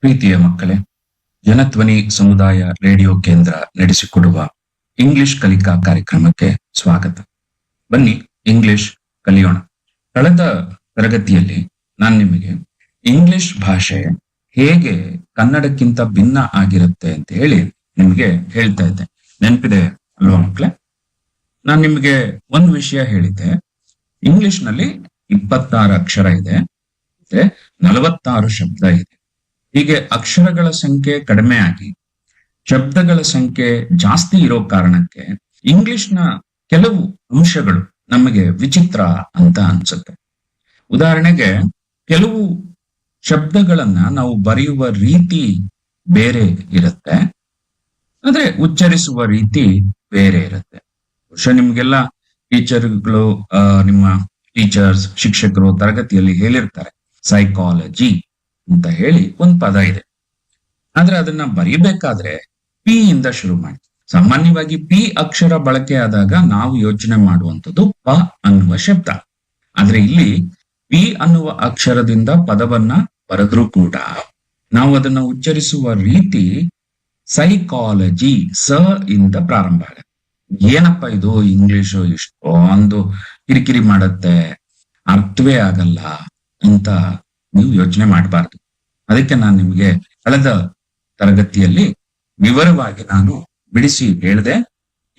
ಪ್ರೀತಿಯ ಮಕ್ಕಳೇ, ಜನಧ್ವನಿ ಸಮುದಾಯ ರೇಡಿಯೋ ಕೇಂದ್ರ ನಡೆಸಿಕೊಡುವ ಇಂಗ್ಲಿಷ್ ಕಲಿಕಾ ಕಾರ್ಯಕ್ರಮಕ್ಕೆ ಸ್ವಾಗತ. ಬನ್ನಿ ಇಂಗ್ಲಿಷ್ ಕಲಿಯೋಣ. ಕಳೆದ ತರಗತಿಯಲ್ಲಿ ನಾನು ನಿಮಗೆ ಇಂಗ್ಲಿಷ್ ಭಾಷೆ ಹೇಗೆ ಕನ್ನಡಕ್ಕಿಂತ ಭಿನ್ನ ಆಗಿರುತ್ತೆ ಅಂತ ಹೇಳಿ ನಿಮಗೆ ಹೇಳ್ತಾ ಇದ್ದೆ. ನೆನಪಿದೆ ಅಲ್ವಾ ಮಕ್ಕಳೇ? ನಾನು ನಿಮಗೆ ಒಂದು ವಿಷಯ ಹೇಳಿದ್ದೆ. ಇಂಗ್ಲಿಷ್ ನಲ್ಲಿ 26 ಅಕ್ಷರ ಇದೆ, ಮತ್ತೆ 46 ಶಬ್ದ ಇದೆ. ಹೀಗೆ ಅಕ್ಷರಗಳ ಸಂಖ್ಯೆ ಕಡಿಮೆ ಆಗಿ ಶಬ್ದಗಳ ಸಂಖ್ಯೆ ಜಾಸ್ತಿ ಇರೋ ಕಾರಣಕ್ಕೆ ಇಂಗ್ಲಿಷ್ನ ಕೆಲವು ಅಂಶಗಳು ನಮಗೆ ವಿಚಿತ್ರ ಅಂತ ಅನ್ಸುತ್ತೆ. ಉದಾಹರಣೆಗೆ, ಕೆಲವು ಶಬ್ದಗಳನ್ನ ನಾವು ಬರೆಯುವ ರೀತಿ ಬೇರೆ ಇರುತ್ತೆ, ಆದ್ರೆ ಉಚ್ಚರಿಸುವ ರೀತಿ ಬೇರೆ ಇರುತ್ತೆ. ಬಹುಶಃ ನಿಮ್ಗೆಲ್ಲ ಟೀಚರ್ಗಳು, ನಿಮ್ಮ ಟೀಚರ್ಸ್, ಶಿಕ್ಷಕರು ತರಗತಿಯಲ್ಲಿ ಹೇಳಿರ್ತಾರೆ ಸೈಕಾಲಜಿ ಅಂತ ಹೇಳಿ ಒಂದು ಪದ ಇದೆ. ಆದ್ರೆ ಅದನ್ನ ಬರೀಬೇಕಾದ್ರೆ ಪಿ ಇಂದ ಶುರು ಮಾಡಿ. ಸಾಮಾನ್ಯವಾಗಿ ಪಿ ಅಕ್ಷರ ಬಳಕೆ ಆದಾಗ ನಾವು ಯೋಚನೆ ಮಾಡುವಂಥದ್ದು ಪ ಅನ್ನುವ ಶಬ್ದ. ಆದ್ರೆ ಇಲ್ಲಿ ಪಿ ಅನ್ನುವ ಅಕ್ಷರದಿಂದ ಪದವನ್ನ ಬರೆದ್ರೂ ಕೂಡ ನಾವು ಅದನ್ನ ಉಚ್ಚರಿಸುವ ರೀತಿ ಸೈಕಾಲಜಿ ಸ ಇಂದ ಪ್ರಾರಂಭ ಆಗುತ್ತೆ. ಏನಪ್ಪ ಇದು ಇಂಗ್ಲಿಷು ಇಷ್ಟೊಂದು ಕಿರಿಕಿರಿ ಮಾಡತ್ತೆ, ಅರ್ಥವೇ ಆಗಲ್ಲ ಅಂತ ನೀವು ಯೋಚನೆ ಮಾಡಬಾರ್ದು. ಅದಕ್ಕೆ ನಾನು ನಿಮಗೆ ಕಳೆದ ತರಗತಿಯಲ್ಲಿ ವಿವರವಾಗಿ ನಾನು ಬಿಡಿಸಿ ಹೇಳಿದೆ,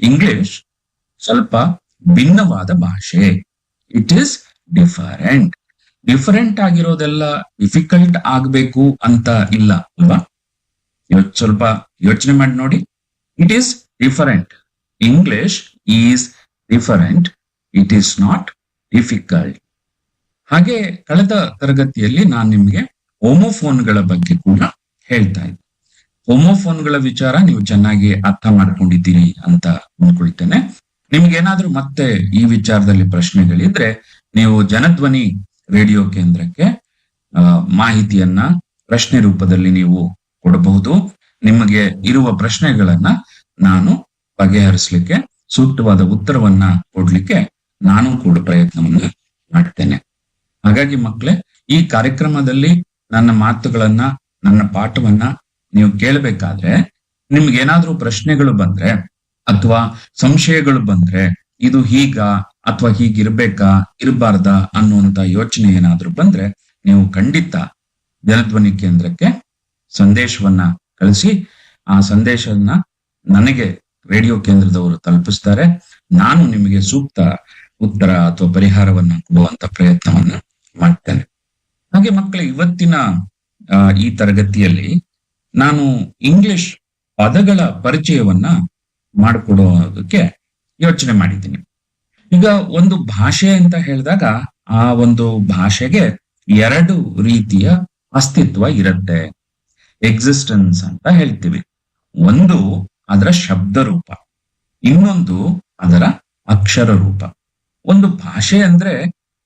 ಇಂಗ್ಲಿಷ್ ಸ್ವಲ್ಪ ಭಿನ್ನವಾದ ಭಾಷೆ. It is different. ಡಿಫರೆಂಟ್ ಆಗಿರೋದೆಲ್ಲ ಡಿಫಿಕಲ್ಟ್ ಆಗ್ಬೇಕು ಅಂತ ಇಲ್ಲ ಅಲ್ವಾ? ಸ್ವಲ್ಪ ಯೋಚನೆ ಮಾಡಿ ನೋಡಿ. It is different. English is different. It is not difficult. ಹಾಗೆ ಕಳೆದ ತರಗತಿಯಲ್ಲಿ ನಾನು ನಿಮಗೆ ಹೋಮೋಫೋನ್ಗಳ ಬಗ್ಗೆ ಕೂಡ ಹೇಳ್ತಾ ಇದ್ದೆ. ಹೋಮೋಫೋನ್ಗಳ ವಿಚಾರ ನೀವು ಚೆನ್ನಾಗಿ ಅರ್ಥ ಮಾಡ್ಕೊಂಡಿದ್ದೀರಿ ಅಂತ ಅನ್ಕೊಳ್ತೇನೆ. ನಿಮ್ಗೇನಾದ್ರೂ ಮತ್ತೆ ಈ ವಿಚಾರದಲ್ಲಿ ಪ್ರಶ್ನೆಗಳಿದ್ರೆ ನೀವು ಜನಧ್ವನಿ ರೇಡಿಯೋ ಕೇಂದ್ರಕ್ಕೆ ಮಾಹಿತಿಯನ್ನ ಪ್ರಶ್ನೆ ರೂಪದಲ್ಲಿ ನೀವು ಕೊಡಬಹುದು. ನಿಮಗೆ ಇರುವ ಪ್ರಶ್ನೆಗಳನ್ನ ನಾನು ಬಗೆಹರಿಸಲಿಕ್ಕೆ, ಸೂಕ್ತವಾದ ಉತ್ತರವನ್ನ ಕೊಡ್ಲಿಕ್ಕೆ ನಾನು ಕೂಡ ಪ್ರಯತ್ನವನ್ನ ಮಾಡ್ತೇನೆ. ಹಾಗಾಗಿ ಮಕ್ಕಳೇ, ಈ ಕಾರ್ಯಕ್ರಮದಲ್ಲಿ ನನ್ನ ಮಾತುಗಳನ್ನ, ನನ್ನ ಪಾಠವನ್ನ ನೀವು ಕೇಳಬೇಕಾದ್ರೆ ನಿಮ್ಗೇನಾದ್ರೂ ಪ್ರಶ್ನೆಗಳು ಬಂದ್ರೆ ಅಥವಾ ಸಂಶಯಗಳು ಬಂದ್ರೆ, ಇದು ಹೀಗ ಅಥವಾ ಹೀಗಿರ್ಬೇಕಾ ಇರಬಾರ್ದಾ ಅನ್ನುವಂತ ಯೋಚನೆ ಏನಾದ್ರೂ ಬಂದ್ರೆ ನೀವು ಖಂಡಿತ ಜನಧ್ವನಿ ಕೇಂದ್ರಕ್ಕೆ ಸಂದೇಶವನ್ನ ಕಳಿಸಿ. ಆ ಸಂದೇಶವನ್ನ ನನಗೆ ರೇಡಿಯೋ ಕೇಂದ್ರದವರು ತಲುಪಿಸ್ತಾರೆ. ನಾನು ನಿಮಗೆ ಸೂಕ್ತ ಉತ್ತರ ಅಥವಾ ಪರಿಹಾರವನ್ನ ಕೊಡುವಂತ ಪ್ರಯತ್ನವನ್ನ ಮಾಡ್ತೇನೆ. ಹಾಗೆ ಮಕ್ಕಳ, ಇವತ್ತಿನ ಈ ತರಗತಿಯಲ್ಲಿ ನಾನು ಇಂಗ್ಲಿಷ್ ಪದಗಳ ಪರಿಚಯವನ್ನ ಮಾಡಿಕೊಡೋದಕ್ಕೆ ಯೋಚನೆ ಮಾಡಿದ್ದೀನಿ. ಈಗ ಒಂದು ಭಾಷೆ ಅಂತ ಹೇಳಿದಾಗ ಆ ಒಂದು ಭಾಷೆಗೆ 2 ರೀತಿಯ ಅಸ್ತಿತ್ವ ಇರುತ್ತೆ, ಎಕ್ಸಿಸ್ಟೆನ್ಸ್ ಅಂತ ಹೇಳ್ತೀವಿ. ಒಂದು ಅದರ ಶಬ್ದ ರೂಪ, ಇನ್ನೊಂದು ಅದರ ಅಕ್ಷರ ರೂಪ. ಒಂದು ಭಾಷೆ ಅಂದ್ರೆ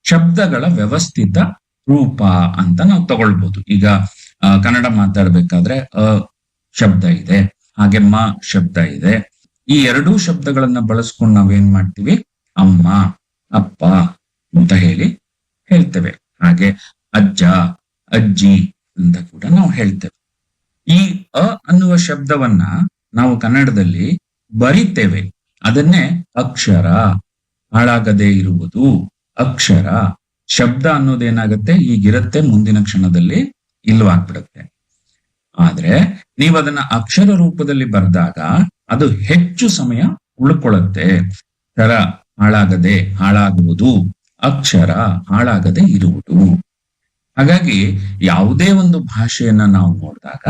ಶಬ್ದಗಳ ವ್ಯವಸ್ಥಿತ ರೂಪ ಅಂತ ನಾವು ತಗೊಳ್ಬಹುದು. ಈಗ ಕನ್ನಡ ಮಾತಾಡ್ಬೇಕಾದ್ರೆ ಅ ಶಬ್ದ ಇದೆ, ಹಾಗೆ ಮ ಶಬ್ದ ಇದೆ. ಈ 2 ಶಬ್ದಗಳನ್ನ ಬಳಸ್ಕೊಂಡು ನಾವೇನ್ ಮಾಡ್ತೀವಿ, ಅಮ್ಮ, ಅಪ್ಪ ಅಂತ ಹೇಳ್ತೇವೆ. ಹಾಗೆ ಅಜ್ಜ, ಅಜ್ಜಿ ಅಂತ ಕೂಡ ನಾವು ಹೇಳ್ತೇವೆ. ಈ ಅ ಅನ್ನುವ ಶಬ್ದವನ್ನ ನಾವು ಕನ್ನಡದಲ್ಲಿ ಬರಿತೇವೆ. ಅದನ್ನೇ ಅಕ್ಷರ, ಹಾಳಾಗದೇ ಇರುವುದು ಅಕ್ಷರ. ಶಬ್ದ ಅನ್ನೋದೇನಾಗತ್ತೆ, ಈಗಿರತ್ತೆ, ಮುಂದಿನ ಕ್ಷಣದಲ್ಲಿ ಇಲ್ವಾಗ್ಬಿಡುತ್ತೆ. ಆದ್ರೆ ನೀವು ಅದನ್ನ ಅಕ್ಷರ ರೂಪದಲ್ಲಿ ಬರೆದಾಗ ಅದು ಹೆಚ್ಚು ಸಮಯ ಉಳ್ಕೊಳ್ಳುತ್ತೆ. ಅಕ್ಷರ ಹಾಳಾಗದೆ ಹಾಳಾಗುವುದು, ಅಕ್ಷರ ಹಾಳಾಗದೆ ಇರುವುದು. ಹಾಗಾಗಿ ಯಾವುದೇ ಒಂದು ಭಾಷೆಯನ್ನ ನಾವು ನೋಡಿದಾಗ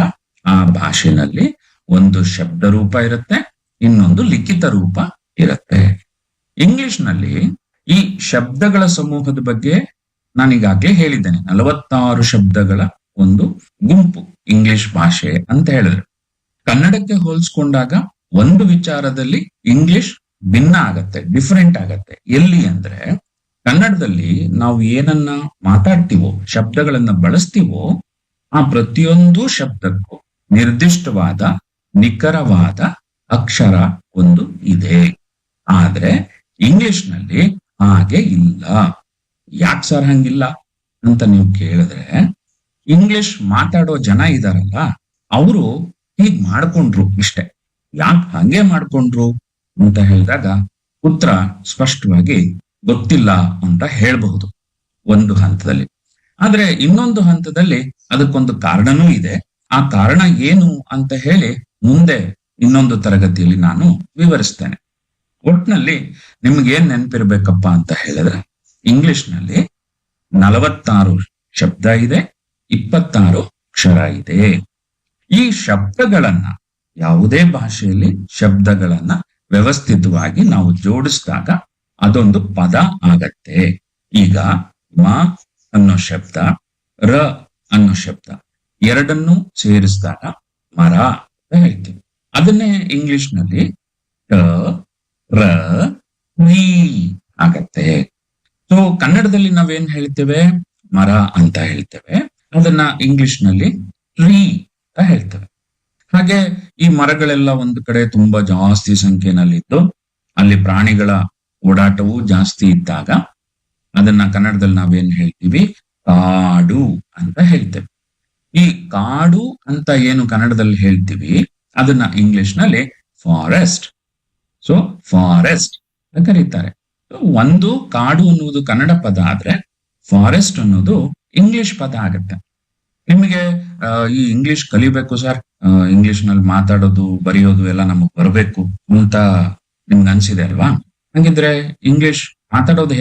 ಆ ಭಾಷೆನಲ್ಲಿ ಒಂದು ಶಬ್ದ ರೂಪ ಇರುತ್ತೆ, ಇನ್ನೊಂದು ಲಿಖಿತ ರೂಪ ಇರುತ್ತೆ. ಇಂಗ್ಲಿಷ್ ನಲ್ಲಿ ಈ ಶಬ್ದಗಳ ಸಮೂಹದ ಬಗ್ಗೆ ನಾನೀಗಾಗ್ಲೇ ಹೇಳಿದ್ದೇನೆ. 46 ಶಬ್ದಗಳ ಒಂದು ಗುಂಪು ಇಂಗ್ಲಿಷ್ ಭಾಷೆ ಅಂತ ಹೇಳಿದ್ರು. ಕನ್ನಡಕ್ಕೆ ಹೋಲಿಸ್ಕೊಂಡಾಗ ಒಂದು ವಿಚಾರದಲ್ಲಿ ಇಂಗ್ಲಿಷ್ ಭಿನ್ನ ಆಗತ್ತೆ, ಡಿಫರೆಂಟ್ ಆಗತ್ತೆ. ಎಲ್ಲಿ ಅಂದ್ರೆ, ಕನ್ನಡದಲ್ಲಿ ನಾವು ಏನನ್ನ ಮಾತಾಡ್ತೀವೋ, ಶಬ್ದಗಳನ್ನ ಬಳಸ್ತೀವೋ, ಆ ಪ್ರತಿಯೊಂದು ಶಬ್ದಕ್ಕೂ ನಿರ್ದಿಷ್ಟವಾದ ನಿಖರವಾದ ಅಕ್ಷರ ಒಂದು ಇದೆ. ಆದ್ರೆ ಇಂಗ್ಲಿಷ್ ನಲ್ಲಿ ಹಾಗೆ ಇಲ್ಲ. ಯಾಕೆ ಸರ್ ಹಂಗಿಲ್ಲ ಅಂತ ನೀವು ಕೇಳಿದ್ರೆ, ಇಂಗ್ಲಿಷ್ ಮಾತಾಡೋ ಜನ ಇದಾರಲ್ಲ, ಅವರು ಹೀಗ್ ಮಾಡ್ಕೊಂಡ್ರು ಇಷ್ಟೇ. ಯಾಕೆ ಹಂಗೆ ಮಾಡ್ಕೊಂಡ್ರು ಅಂತ ಹೇಳಿದಾಗ ಉತ್ತರ ಸ್ಪಷ್ಟವಾಗಿ ಗೊತ್ತಿಲ್ಲ ಅಂತ ಹೇಳ್ಬಹುದು ಒಂದು ಹಂತದಲ್ಲಿ. ಆದ್ರೆ ಇನ್ನೊಂದು ಹಂತದಲ್ಲಿ ಅದಕ್ಕೊಂದು ಕಾರಣನೂ ಇದೆ. ಆ ಕಾರಣ ಏನು ಅಂತ ಹೇಳಿ ಮುಂದೆ ಇನ್ನೊಂದು ತರಗತಿಯಲ್ಲಿ ನಾನು ವಿವರಿಸ್ತೇನೆ. ಒಟ್ನಲ್ಲಿ ನಿಮ್ಗೇನ್ ನೆನಪಿರ್ಬೇಕಪ್ಪ ಅಂತ ಹೇಳಿದ್ರೆ, ಇಂಗ್ಲಿಷ್ನಲ್ಲಿ 46 ಶಬ್ದ ಇದೆ, 26 ಅಕ್ಷರ ಇದೆ. ಈ ಶಬ್ದಗಳನ್ನ, ಯಾವುದೇ ಭಾಷೆಯಲ್ಲಿ ಶಬ್ದಗಳನ್ನ ವ್ಯವಸ್ಥಿತವಾಗಿ ನಾವು ಜೋಡಿಸಿದಾಗ ಅದೊಂದು ಪದ ಆಗತ್ತೆ. ಈಗ ಮ ಅನ್ನೋ ಶಬ್ದ, ರ ಅನ್ನೋ ಶಬ್ದ ಎರಡನ್ನೂ ಸೇರಿಸಿದಾಗ ಮರ ಅಂತ ಹೇಳ್ತೀವಿ. ಅದನ್ನೇ ಇಂಗ್ಲಿಷ್ನಲ್ಲಿ ಟ, ರ, ರೀ ಆಗತ್ತೆ. ಸೊ ಕನ್ನಡದಲ್ಲಿ ನಾವೇನ್ ಹೇಳ್ತೇವೆ, ಮರ ಅಂತ ಹೇಳ್ತೇವೆ. ಅದನ್ನ ಇಂಗ್ಲಿಷ್ನಲ್ಲಿ ಟ್ರೀ ಅಂತ ಹೇಳ್ತೇವೆ. ಹಾಗೆ ಈ ಮರಗಳೆಲ್ಲ ಒಂದು ಕಡೆ ತುಂಬಾ ಜಾಸ್ತಿ ಸಂಖ್ಯೆನಲ್ಲಿದ್ದು ಅಲ್ಲಿ ಪ್ರಾಣಿಗಳ ಓಡಾಟವು ಜಾಸ್ತಿ ಇದ್ದಾಗ ಅದನ್ನ ಕನ್ನಡದಲ್ಲಿ ನಾವೇನ್ ಹೇಳ್ತೀವಿ, ಕಾಡು ಅಂತ ಹೇಳ್ತೇವೆ. ಈ ಕಾಡು ಅಂತ ಏನು ಕನ್ನಡದಲ್ಲಿ ಹೇಳ್ತೀವಿ ಅದನ್ನ ಇಂಗ್ಲಿಷ್ನಲ್ಲಿ ಫಾರೆಸ್ಟ್. ಸೊ ಫಾರೆಸ್ಟ್ ಅಂತ ಕರೀತಾರೆ. ಒಂದು ಕಾಡು ಅನ್ನುವುದು ಕನ್ನಡ ಪದ ಆದ್ರೆ ಫಾರೆಸ್ಟ್ ಅನ್ನೋದು ಇಂಗ್ಲಿಷ್ ಪದ ಆಗತ್ತೆ. ನಿಮಗೆ ಈ ಇಂಗ್ಲಿಷ್ ಕಲಿಬೇಕು ಸರ್, ಇಂಗ್ಲಿಷ್ ನಲ್ಲಿ ಮಾತಾಡೋದು ಬರೆಯೋದು ಎಲ್ಲ ನಮಗ್ ಬರಬೇಕು ಅಂತ ನಿಮ್ಗೆ ಅನ್ಸಿದೆ ಅಲ್ವಾ? ಹಂಗಿದ್ರೆ ಇಂಗ್ಲಿಷ್ ಮಾತಾಡೋದು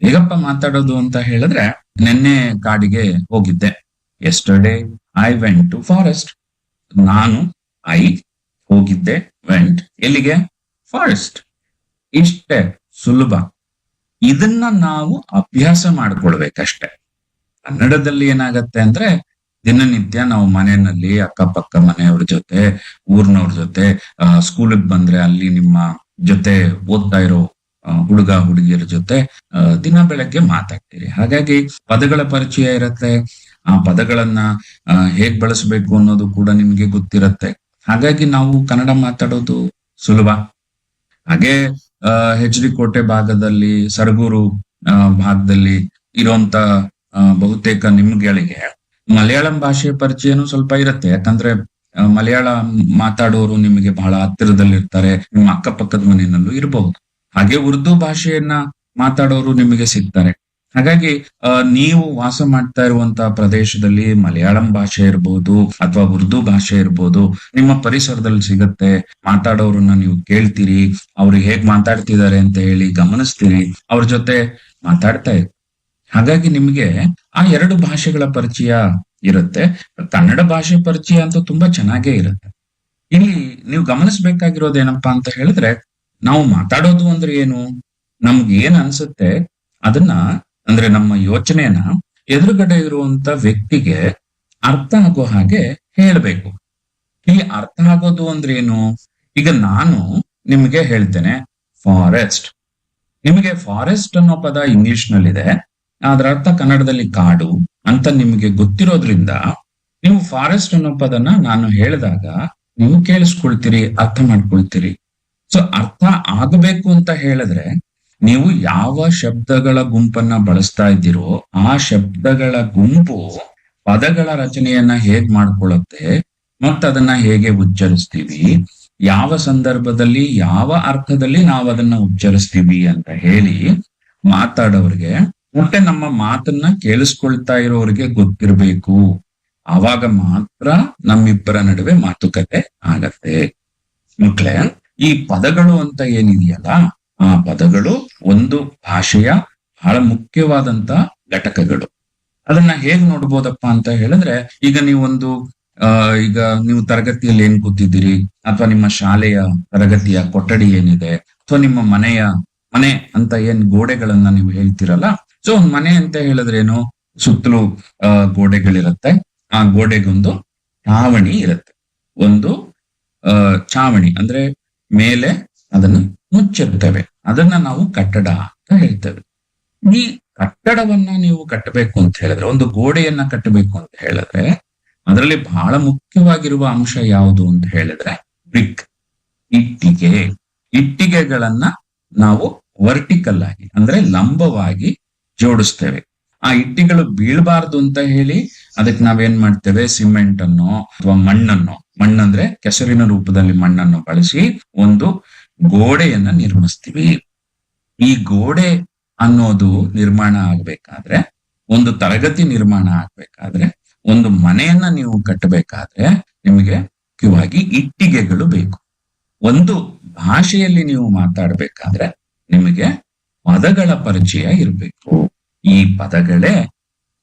ಹೇಗಪ್ಪ ಮಾತಾಡೋದು ಅಂತ ಹೇಳಿದ್ರೆ, ನಿನ್ನೆ ಕಾಡಿಗೆ ಹೋಗಿದ್ದೆ. Yesterday I went to forest. ನಾನು ಐ ಹೋಗಿದ್ದೆ, ವೆಂಟ್ ಎಲ್ಲಿಗೆ, ಫಾರೆಸ್ಟ್. ಇಷ್ಟೇ ಸುಲಭ. ಇದನ್ನ ನಾವು ಅಭ್ಯಾಸ ಮಾಡ್ಕೊಳ್ಬೇಕಷ್ಟೆ. ಕನ್ನಡದಲ್ಲಿ ಏನಾಗತ್ತೆ ಅಂದ್ರೆ, ದಿನನಿತ್ಯ ನಾವು ಮನೆಯಲ್ಲಿ ಅಕ್ಕಪಕ್ಕ ಮನೆಯವ್ರ ಜೊತೆ, ಊರ್ನವ್ರ ಜೊತೆ, ಸ್ಕೂಲಿಗೆ ಬಂದ್ರೆ ಅಲ್ಲಿ ನಿಮ್ಮ ಜೊತೆ ಓದ್ತಾ ಇರೋ ಹುಡುಗ ಹುಡುಗಿಯರ ಜೊತೆ ದಿನ ಬೆಳಗ್ಗೆ ಮಾತಾಡ್ತೀರಿ. ಹಾಗಾಗಿ ಪದಗಳ ಪರಿಚಯ ಇರತ್ತೆ. ಆ ಪದಗಳನ್ನ ಹೇಗ್ ಬಳಸಬೇಕು ಅನ್ನೋದು ಕೂಡ ನಿಮ್ಗೆ ಗೊತ್ತಿರತ್ತೆ. ಹಾಗಾಗಿ ನಾವು ಕನ್ನಡ ಮಾತಾಡೋದು ಸುಲಭ. ಹಾಗೆ HD ಕೋಟೆ ಭಾಗದಲ್ಲಿ, ಸರಗೂರು ಭಾಗದಲ್ಲಿ ಇರುವಂತ ಬಹುತೇಕ ನಿಮ್ಗಳಿಗೆ ಮಲಯಾಳಂ ಭಾಷೆಯ ಪರಿಚಯನೂ ಸ್ವಲ್ಪ ಇರುತ್ತೆ. ಯಾಕಂದ್ರೆ ಮಲಯಾಳ ಮಾತಾಡೋರು ನಿಮಗೆ ಬಹಳ ಹತ್ತಿರದಲ್ಲಿರ್ತಾರೆ, ನಿಮ್ಮ ಅಕ್ಕಪಕ್ಕದ ಮನೆಯಲ್ಲೂ ಇರಬಹುದು. ಹಾಗೆ ಉರ್ದು ಭಾಷೆಯನ್ನ ಮಾತಾಡೋರು ನಿಮಗೆ ಸಿಗ್ತಾರೆ. ಹಾಗಾಗಿ ನೀವು ವಾಸ ಮಾಡ್ತಾ ಇರುವಂತಹ ಪ್ರದೇಶದಲ್ಲಿ ಮಲಯಾಳಂ ಭಾಷೆ ಇರ್ಬೋದು ಅಥವಾ ಉರ್ದು ಭಾಷೆ ಇರ್ಬೋದು, ನಿಮ್ಮ ಪರಿಸರದಲ್ಲಿ ಸಿಗತ್ತೆ. ಮಾತಾಡೋರನ್ನ ನೀವು ಕೇಳ್ತೀರಿ, ಅವ್ರು ಹೇಗ್ ಮಾತಾಡ್ತಿದ್ದಾರೆ ಅಂತ ಹೇಳಿ ಗಮನಿಸ್ತೀರಿ, ಅವ್ರ ಜೊತೆ ಮಾತಾಡ್ತಾ ಇರಿ. ಹಾಗಾಗಿ ನಿಮ್ಗೆ ಆ ಎರಡು ಭಾಷೆಗಳ ಪರಿಚಯ ಇರುತ್ತೆ. ಕನ್ನಡ ಭಾಷೆ ಪರಿಚಯ ಅಂತೂ ತುಂಬಾ ಚೆನ್ನಾಗೇ ಇರುತ್ತೆ. ಇಲ್ಲಿ ನೀವು ಗಮನಿಸ್ಬೇಕಾಗಿರೋದೇನಪ್ಪಾ ಅಂತ ಹೇಳಿದ್ರೆ, ನಾವು ಮಾತಾಡೋದು ಅಂದ್ರೆ ಏನು, ನಮ್ಗೆ ಏನ್ ಅನ್ಸುತ್ತೆ ಅದನ್ನ, ಅಂದ್ರೆ ನಮ್ಮ ಯೋಚನೆನ ಎದುರುಗಡೆ ಇರುವಂತ ವ್ಯಕ್ತಿಗೆ ಅರ್ಥ ಆಗೋ ಹಾಗೆ ಹೇಳ್ಬೇಕು. ಇಲ್ಲಿ ಅರ್ಥ ಆಗೋದು ಅಂದ್ರೆ ಏನು, ಈಗ ನಾನು ನಿಮ್ಗೆ ಹೇಳ್ತೇನೆ ಫಾರೆಸ್ಟ್. ನಿಮಗೆ ಫಾರೆಸ್ಟ್ ಅನ್ನೋ ಪದ ಇಂಗ್ಲಿಷ್ ನಲ್ಲಿದೆ, ಅದರ ಅರ್ಥ ಕನ್ನಡದಲ್ಲಿ ಕಾಡು ಅಂತ ನಿಮಗೆ ಗೊತ್ತಿರೋದ್ರಿಂದ ನೀವು ಫಾರೆಸ್ಟ್ ಅನ್ನೋ ಪದನ ನಾನು ಹೇಳಿದಾಗ ನೀವು ಕೇಳಿಸ್ಕೊಳ್ತೀರಿ, ಅರ್ಥ ಮಾಡ್ಕೊಳ್ತೀರಿ. ಸೊ ಅರ್ಥ ಆಗಬೇಕು ಅಂತ ಹೇಳಿದ್ರೆ ನೀವು ಯಾವ ಶಬ್ದಗಳ ಗುಂಪನ್ನ ಬಳಸ್ತಾ ಇದ್ದೀರೋ ಆ ಶಬ್ದಗಳ ಗುಂಪು ಪದಗಳ ರಚನೆಯನ್ನ ಹೇಗ್ ಮಾಡ್ಕೊಳ್ಳುತ್ತೆ, ಮತ್ತದನ್ನ ಹೇಗೆ ಉಚ್ಚರಿಸ್ತೀವಿ, ಯಾವ ಸಂದರ್ಭದಲ್ಲಿ ಯಾವ ಅರ್ಥದಲ್ಲಿ ನಾವು ಅದನ್ನ ಉಚ್ಚರಿಸ್ತೀವಿ ಅಂತ ಹೇಳಿ ಮಾತಾಡೋರಿಗೆ, ಮತ್ತೆ ನಮ್ಮ ಮಾತನ್ನ ಕೇಳಿಸ್ಕೊಳ್ತಾ ಇರೋರಿಗೆ ಗೊತ್ತಿರ್ಬೇಕು. ಆವಾಗ ಮಾತ್ರ ನಮ್ಮಿಬ್ಬರ ನಡುವೆ ಮಾತುಕತೆ ಆಗತ್ತೆ. ಮಕ್ಳೇ, ಈ ಪದಗಳು ಅಂತ ಏನಿದೆಯಲ್ಲ, ಆ ಪದಗಳು ಒಂದು ಭಾಷೆಯ ಬಹಳ ಮುಖ್ಯವಾದಂತ ಘಟಕಗಳು. ಅದನ್ನ ಹೇಗ್ ನೋಡ್ಬೋದಪ್ಪ ಅಂತ ಹೇಳಿದ್ರೆ, ಈಗ ನೀವೊಂದು ಈಗ ನೀವು ತರಗತಿಯಲ್ಲಿ ಏನ್ ಕೂತಿದ್ದೀರಿ, ಅಥವಾ ನಿಮ್ಮ ಶಾಲೆಯ ತರಗತಿಯ ಕೊಠಡಿ ಏನಿದೆ, ಅಥವಾ ನಿಮ್ಮ ಮನೆ ಅಂತ ಏನ್ ಗೋಡೆಗಳನ್ನ ನೀವು ಹೇಳ್ತಿರಲ್ಲ. ಸೊ ಒಂದ್ ಮನೆ ಅಂತ ಹೇಳಿದ್ರೇನು, ಸುತ್ತಲೂ ಗೋಡೆಗಳಿರತ್ತೆ. ಆ ಗೋಡೆಗೊಂದು ಛಾವಣಿ ಇರುತ್ತೆ. ಒಂದು ಛಾವಣಿ ಅಂದ್ರೆ ಮೇಲೆ ಅದನ್ನು ಮುಚ್ಚಿರ್ತೇವೆ, ಅದನ್ನ ನಾವು ಕಟ್ಟಡ ಅಂತ ಹೇಳ್ತೇವೆ. ಈ ಕಟ್ಟಡವನ್ನ ನೀವು ಕಟ್ಟಬೇಕು ಅಂತ ಹೇಳಿದ್ರೆ, ಒಂದು ಗೋಡೆಯನ್ನ ಕಟ್ಟಬೇಕು ಅಂತ ಹೇಳಿದ್ರೆ, ಅದರಲ್ಲಿ ಬಹಳ ಮುಖ್ಯವಾಗಿರುವ ಅಂಶ ಯಾವುದು ಅಂತ ಹೇಳಿದ್ರೆ ಬ್ರಿಕ್, ಇಟ್ಟಿಗೆಗಳನ್ನ ನಾವು ವರ್ಟಿಕಲ್ ಆಗಿ ಅಂದ್ರೆ ಲಂಬವಾಗಿ ಜೋಡಿಸ್ತೇವೆ. ಆ ಇಟ್ಟಿಗಳು ಬೀಳ್ಬಾರ್ದು ಅಂತ ಹೇಳಿ ಅದಕ್ಕೆ ನಾವೇನ್ ಮಾಡ್ತೇವೆ, ಸಿಮೆಂಟ್ ಅನ್ನು ಅಥವಾ ಮಣ್ಣಂದ್ರೆ ಕೆಸರಿನ ರೂಪದಲ್ಲಿ ಮಣ್ಣನ್ನು ಬಳಸಿ ಒಂದು ಗೋಡೆಯನ್ನ ನಿರ್ಮಿಸ್ತೀವಿ. ಈ ಗೋಡೆ ಅನ್ನೋದು ನಿರ್ಮಾಣ ಆಗ್ಬೇಕಾದ್ರೆ, ಒಂದು ತರಗತಿ ನಿರ್ಮಾಣ ಆಗ್ಬೇಕಾದ್ರೆ, ಒಂದು ಮನೆಯನ್ನ ನೀವು ಕಟ್ಟಬೇಕಾದ್ರೆ ನಿಮಗೆ ಮುಖ್ಯವಾಗಿ ಇಟ್ಟಿಗೆಗಳು ಬೇಕು. ಒಂದು ಭಾಷೆಯಲ್ಲಿ ನೀವು ಮಾತಾಡ್ಬೇಕಾದ್ರೆ ನಿಮಗೆ ಪದಗಳ ಪರಿಚಯ ಇರಬೇಕು. ಈ ಪದಗಳೇ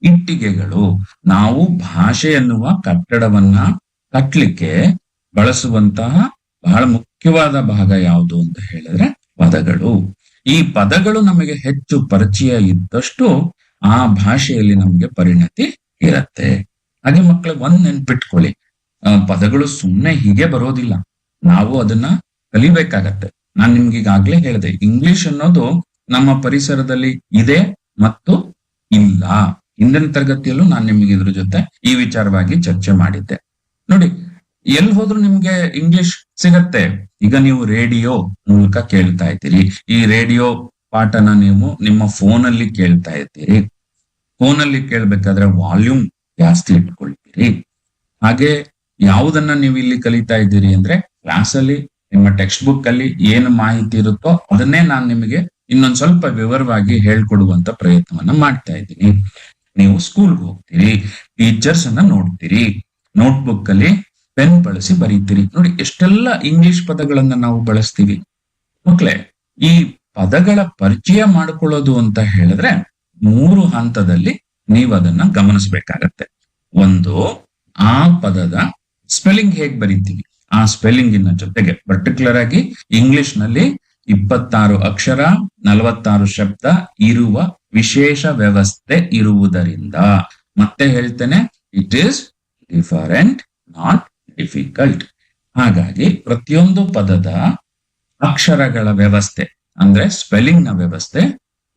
ಇಟ್ಟಿಗೆಗಳು. ನಾವು ಭಾಷೆ ಎನ್ನುವ ಕಟ್ಟಡವನ್ನ ಕಟ್ಲಿಕ್ಕೆ ಬಳಸುವಂತಹ ಬಹಳ ಮುಖ್ಯವಾದ ಭಾಗ ಯಾವುದು ಅಂತ ಹೇಳಿದ್ರೆ ಪದಗಳು. ಈ ಪದಗಳು ನಮಗೆ ಹೆಚ್ಚು ಪರಿಚಯ ಇದ್ದಷ್ಟು ಆ ಭಾಷೆಯಲ್ಲಿ ನಮಗೆ ಪರಿಣತಿ ಇರತ್ತೆ. ಹಾಗೆ ಮಕ್ಕಳಿಗೆ ಒಂದ್ ನೆನ್ಪಿಟ್ಕೊಳ್ಳಿ, ಪದಗಳು ಸುಮ್ಮನೆ ಹೀಗೆ ಬರೋದಿಲ್ಲ, ನಾವು ಅದನ್ನ ಕಲಿಬೇಕಾಗತ್ತೆ. ನಾನ್ ನಿಮ್ಗೆ ಈಗಾಗ್ಲೇ ಹೇಳಿದೆ, ಇಂಗ್ಲಿಷ್ ಅನ್ನೋದು ನಮ್ಮ ಪರಿಸರದಲ್ಲಿ ಇದೆ ಮತ್ತು ಇಲ್ಲ. ಹಿಂದಿನ ತರಗತಿಯಲ್ಲೂ ನಾನು ನಿಮ್ಗೆ ಇದ್ರ ಜೊತೆ ಈ ವಿಚಾರವಾಗಿ ಚರ್ಚೆ ಮಾಡಿದ್ದೆ. ನೋಡಿ, ಎಲ್ಲಿ ಹೋದ್ರು ನಿಮ್ಗೆ ಇಂಗ್ಲಿಷ್ ಸಿಗತ್ತೆ. ಈಗ ನೀವು ರೇಡಿಯೋ ಮೂಲಕ ಕೇಳ್ತಾ ಇದ್ದೀರಿ. ಈ ರೇಡಿಯೋ ಪಾಠನ ನೀವು ನಿಮ್ಮ ಫೋನಲ್ಲಿ ಕೇಳ್ತಾ ಇದ್ದೀರಿ. ಫೋನಲ್ಲಿ ಕೇಳ್ಬೇಕಾದ್ರೆ ವಾಲ್ಯೂಮ್ ಜಾಸ್ತಿ ಇಟ್ಕೊಳ್ತೀರಿ. ಹಾಗೆ ಯಾವುದನ್ನ ನೀವು ಇಲ್ಲಿ ಕಲಿತಾ ಇದ್ದೀರಿ ಅಂದ್ರೆ, ಕ್ಲಾಸಲ್ಲಿ ನಿಮ್ಮ ಟೆಕ್ಸ್ಟ್ ಬುಕ್ ಅಲ್ಲಿ ಏನು ಮಾಹಿತಿ ಇರುತ್ತೋ ಅದನ್ನೇ ನಾನು ನಿಮಗೆ ಇನ್ನೊಂದ್ ಸ್ವಲ್ಪ ವಿವರವಾಗಿ ಹೇಳ್ಕೊಡುವಂತ ಪ್ರಯತ್ನವನ್ನ ಮಾಡ್ತಾ ಇದ್ದೀನಿ. ನೀವು ಸ್ಕೂಲ್ಗೆ ಹೋಗ್ತೀರಿ, ಟೀಚರ್ಸ್ ಅನ್ನ ನೋಡ್ತೀರಿ, ನೋಟ್ಬುಕ್ ಅಲ್ಲಿ ಪೆನ್ ಬಳಸಿ ಬರೀತೀರಿ. ನೋಡಿ, ಎಷ್ಟೆಲ್ಲ ಇಂಗ್ಲಿಷ್ ಪದಗಳನ್ನ ನಾವು ಬಳಸ್ತೀವಿ. ಮಕ್ಳೇ, ಈ ಪದಗಳ ಪರಿಚಯ ಮಾಡಿಕೊಳ್ಳೋದು ಅಂತ ಹೇಳಿದ್ರೆ 3 ಹಂತದಲ್ಲಿ ನೀವು ಅದನ್ನ ಗಮನಿಸಬೇಕಾಗತ್ತೆ. ಒಂದು, ಆ ಪದದ ಸ್ಪೆಲ್ಲಿಂಗ್ ಹೇಗ್ ಬರೀತೀವಿ, ಆ ಸ್ಪೆಲ್ಲಿಂಗಿನ ಜೊತೆಗೆ ಪರ್ಟಿಕ್ಯುಲರ್ ಆಗಿ ಇಂಗ್ಲಿಷ್ ನಲ್ಲಿ 26 ಅಕ್ಷರ 46 ಶಬ್ದ ಇರುವ ವಿಶೇಷ ವ್ಯವಸ್ಥೆ ಇರುವುದರಿಂದ, ಮತ್ತೆ ಹೇಳ್ತೇನೆ, it is different, not difficult. ಹಾಗಾಗಿ ಪ್ರತಿಯೊಂದು ಪದದ ಅಕ್ಷರಗಳ ವ್ಯವಸ್ಥೆ ಅಂದ್ರೆ ಸ್ಪೆಲ್ಲಿಂಗ್ ನ ವ್ಯವಸ್ಥೆ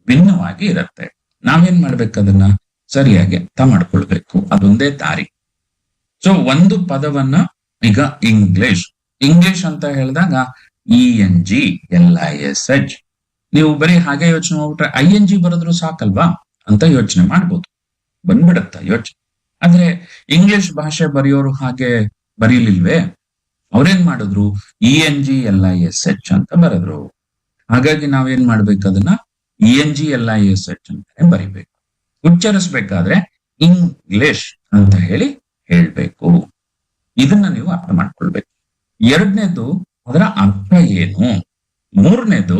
ಭಿನ್ನವಾಗಿ ಇರುತ್ತೆ. ನಾವೇನ್ ಮಾಡ್ಬೇಕು, ಅದನ್ನ ಸರಿಯಾಗಿ ಅರ್ಥ ಮಾಡ್ಕೊಳ್ಬೇಕು. ಅದೊಂದೇ ದಾರಿ. ಸೊ ಒಂದು ಪದವನ್ನ, ಈಗ ಇಂಗ್ಲಿಷ್ ಅಂತ ಹೇಳಿದಾಗ ENGLISH, ನೀವು ಬರೀ ಹಾಗೆ ಯೋಚನೆ ಮಾಡ್ಬಿಟ್ರೆ ING ಬರೆದ್ರು ಸಾಕಲ್ವಾ ಅಂತ ಯೋಚನೆ ಮಾಡ್ಬೋದು, ಬಂದ್ಬಿಡತ್ತ ಯೋಚನೆ. ಆದ್ರೆ ಇಂಗ್ಲಿಷ್ ಭಾಷೆ ಬರೆಯೋರು ಹಾಗೆ ಬರೀಲಿಲ್ವೇ? ಅವ್ರೇನ್ ಮಾಡಿದ್ರು, ENGLISH ಅಂತ ಬರೆದ್ರು. ಹಾಗಾಗಿ ನಾವೇನ್ ಮಾಡ್ಬೇಕು, ಅದನ್ನ ENGLISH ಅಂತಾನೆ ಬರಿಬೇಕು. ಉಚ್ಚರಿಸ್ಬೇಕಾದ್ರೆ ಇಂಗ್ಲಿಷ್ ಅಂತ ಹೇಳಿ ಹೇಳ್ಬೇಕು. ಇದನ್ನ ನೀವು ಅರ್ಥ ಮಾಡ್ಕೊಳ್ಬೇಕು. ಎರಡನೇದು, ಅದರ ಅರ್ಥ ಏನು. ಮೂರನೇದು,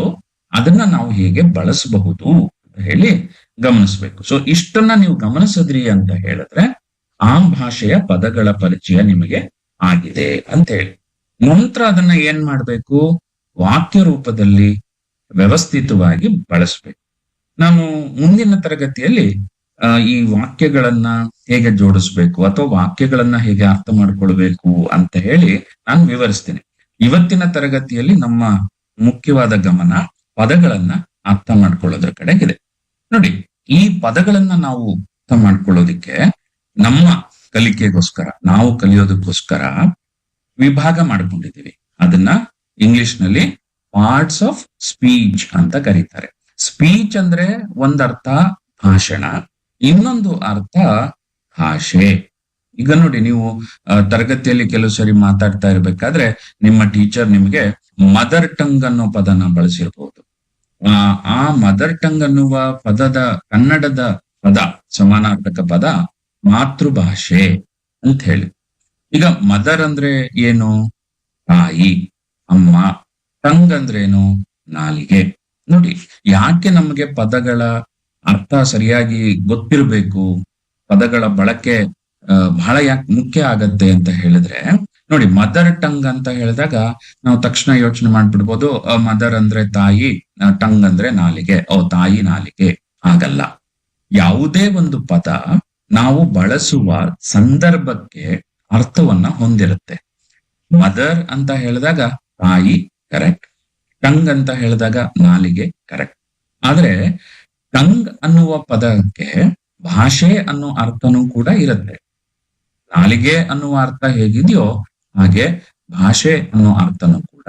ಅದನ್ನ ನಾವು ಹೇಗೆ ಬಳಸಬಹುದು ಅಂತ ಹೇಳಿ ಗಮನಿಸ್ಬೇಕು. ಸೊ ಇಷ್ಟನ್ನ ನೀವು ಗಮನಿಸಿದ್ರಿ ಅಂತ ಹೇಳಿದ್ರೆ ಆ ಭಾಷೆಯ ಪದಗಳ ಪರಿಚಯ ನಿಮಗೆ ಆಗಿದೆ ಅಂತ ಹೇಳಿ. ನಂತರ ಅದನ್ನ ಏನ್ ಮಾಡ್ಬೇಕು, ವಾಕ್ಯ ರೂಪದಲ್ಲಿ ವ್ಯವಸ್ಥಿತವಾಗಿ ಬಳಸ್ಬೇಕು. ನಾನು ಮುಂದಿನ ತರಗತಿಯಲ್ಲಿ ಈ ವಾಕ್ಯಗಳನ್ನ ಹೇಗೆ ಜೋಡಿಸ್ಬೇಕು ಅಥವಾ ವಾಕ್ಯಗಳನ್ನ ಹೇಗೆ ಅರ್ಥ ಮಾಡ್ಕೊಳ್ಬೇಕು ಅಂತ ಹೇಳಿ ನಾನು ವಿವರಿಸ್ತೇನೆ. ಇವತ್ತಿನ ತರಗತಿಯಲ್ಲಿ ನಮ್ಮ ಮುಖ್ಯವಾದ ಗಮನ ಪದಗಳನ್ನ ಅರ್ಥ ಮಾಡ್ಕೊಳ್ಳೋದ್ರ ಕಡೆಗಿದೆ. ನೋಡಿ, ಈ ಪದಗಳನ್ನ ನಾವು ಅರ್ಥ ಮಾಡ್ಕೊಳ್ಳೋದಿಕ್ಕೆ ನಮ್ಮ ಕಲಿಕೆಗೋಸ್ಕರ, ನಾವು ಕಲಿಯೋದಕ್ಕೋಸ್ಕರ ವಿಭಾಗ ಮಾಡ್ಕೊಂಡಿದ್ದೀವಿ. ಅದನ್ನ ಇಂಗ್ಲಿಷ್ ನಲ್ಲಿ ಪಾರ್ಟ್ಸ್ ಆಫ್ ಸ್ಪೀಚ್ ಅಂತ ಕರೀತಾರೆ. ಸ್ಪೀಚ್ ಅಂದ್ರೆ ಒಂದರ್ಥ ಭಾಷಣ, ಇನ್ನೊಂದು ಅರ್ಥ ಭಾಷೆ. ಈಗ ನೋಡಿ, ನೀವು ತರಗತಿಯಲ್ಲಿ ಕೆಲವು ಸರಿ ಮಾತಾಡ್ತಾ ಇರ್ಬೇಕಾದ್ರೆ ನಿಮ್ಮ ಟೀಚರ್ ನಿಮ್ಗೆ ಮದರ್ ಟಂಗ್ ಅನ್ನೋ ಪದನ ಬಳಸಿರ್ಬಹುದು. ಆ ಮದರ್ ಟಂಗ್ ಅನ್ನುವ ಪದದ ಕನ್ನಡದ ಪದ, ಸಮಾನಾರ್ಥಕ ಪದ ಮಾತೃಭಾಷೆ ಅಂತ ಹೇಳಿ. ಈಗ ಮದರ್ ಅಂದ್ರೆ ಏನು, ತಾಯಿ, ಅಮ್ಮ. ಟಂಗ್ ಅಂದ್ರೆ ಏನು, ನಾಲಿಗೆ. ನೋಡಿ, ಯಾಕೆ ನಮಗೆ ಪದಗಳ ಅರ್ಥ ಸರಿಯಾಗಿ ಗೊತ್ತಿರಬೇಕು, ಪದಗಳ ಬಳಕೆ ಬಹಳ ಯಾಕೆ ಮುಖ್ಯ ಆಗತ್ತೆ ಅಂತ ಹೇಳಿದ್ರೆ, ನೋಡಿ, ಮದರ್ ಟಂಗ್ ಅಂತ ಹೇಳಿದಾಗ ನಾವು ತಕ್ಷಣ ಯೋಚನೆ ಮಾಡ್ಬಿಡ್ಬೋದು, ಮದರ್ ಅಂದ್ರೆ ತಾಯಿ, ಟಂಗ್ ಅಂದ್ರೆ ನಾಲಿಗೆ, ತಾಯಿ ನಾಲಿಗೆ. ಆಗಲ್ಲ. ಯಾವುದೇ ಒಂದು ಪದ ನಾವು ಬಳಸುವ ಸಂದರ್ಭಕ್ಕೆ ಅರ್ಥವನ್ನ ಹೊಂದಿರುತ್ತೆ. ಮದರ್ ಅಂತ ಹೇಳಿದಾಗ ತಾಯಿ ಕರೆಕ್ಟ್, ಟಂಗ್ ಅಂತ ಹೇಳಿದಾಗ ನಾಲಿಗೆ ಕರೆಕ್ಟ್. ಆದ್ರೆ ಟಂಗ್ ಅನ್ನುವ ಪದಕ್ಕೆ ಭಾಷೆ ಅನ್ನೋ ಅರ್ಥನೂ ಕೂಡ ಇರುತ್ತೆ. ನಾಲಿಗೆ ಅನ್ನುವ ಅರ್ಥ ಹೇಗಿದೆಯೋ ಹಾಗೆ ಭಾಷೆ ಅನ್ನೋ ಅರ್ಥನೂ ಕೂಡ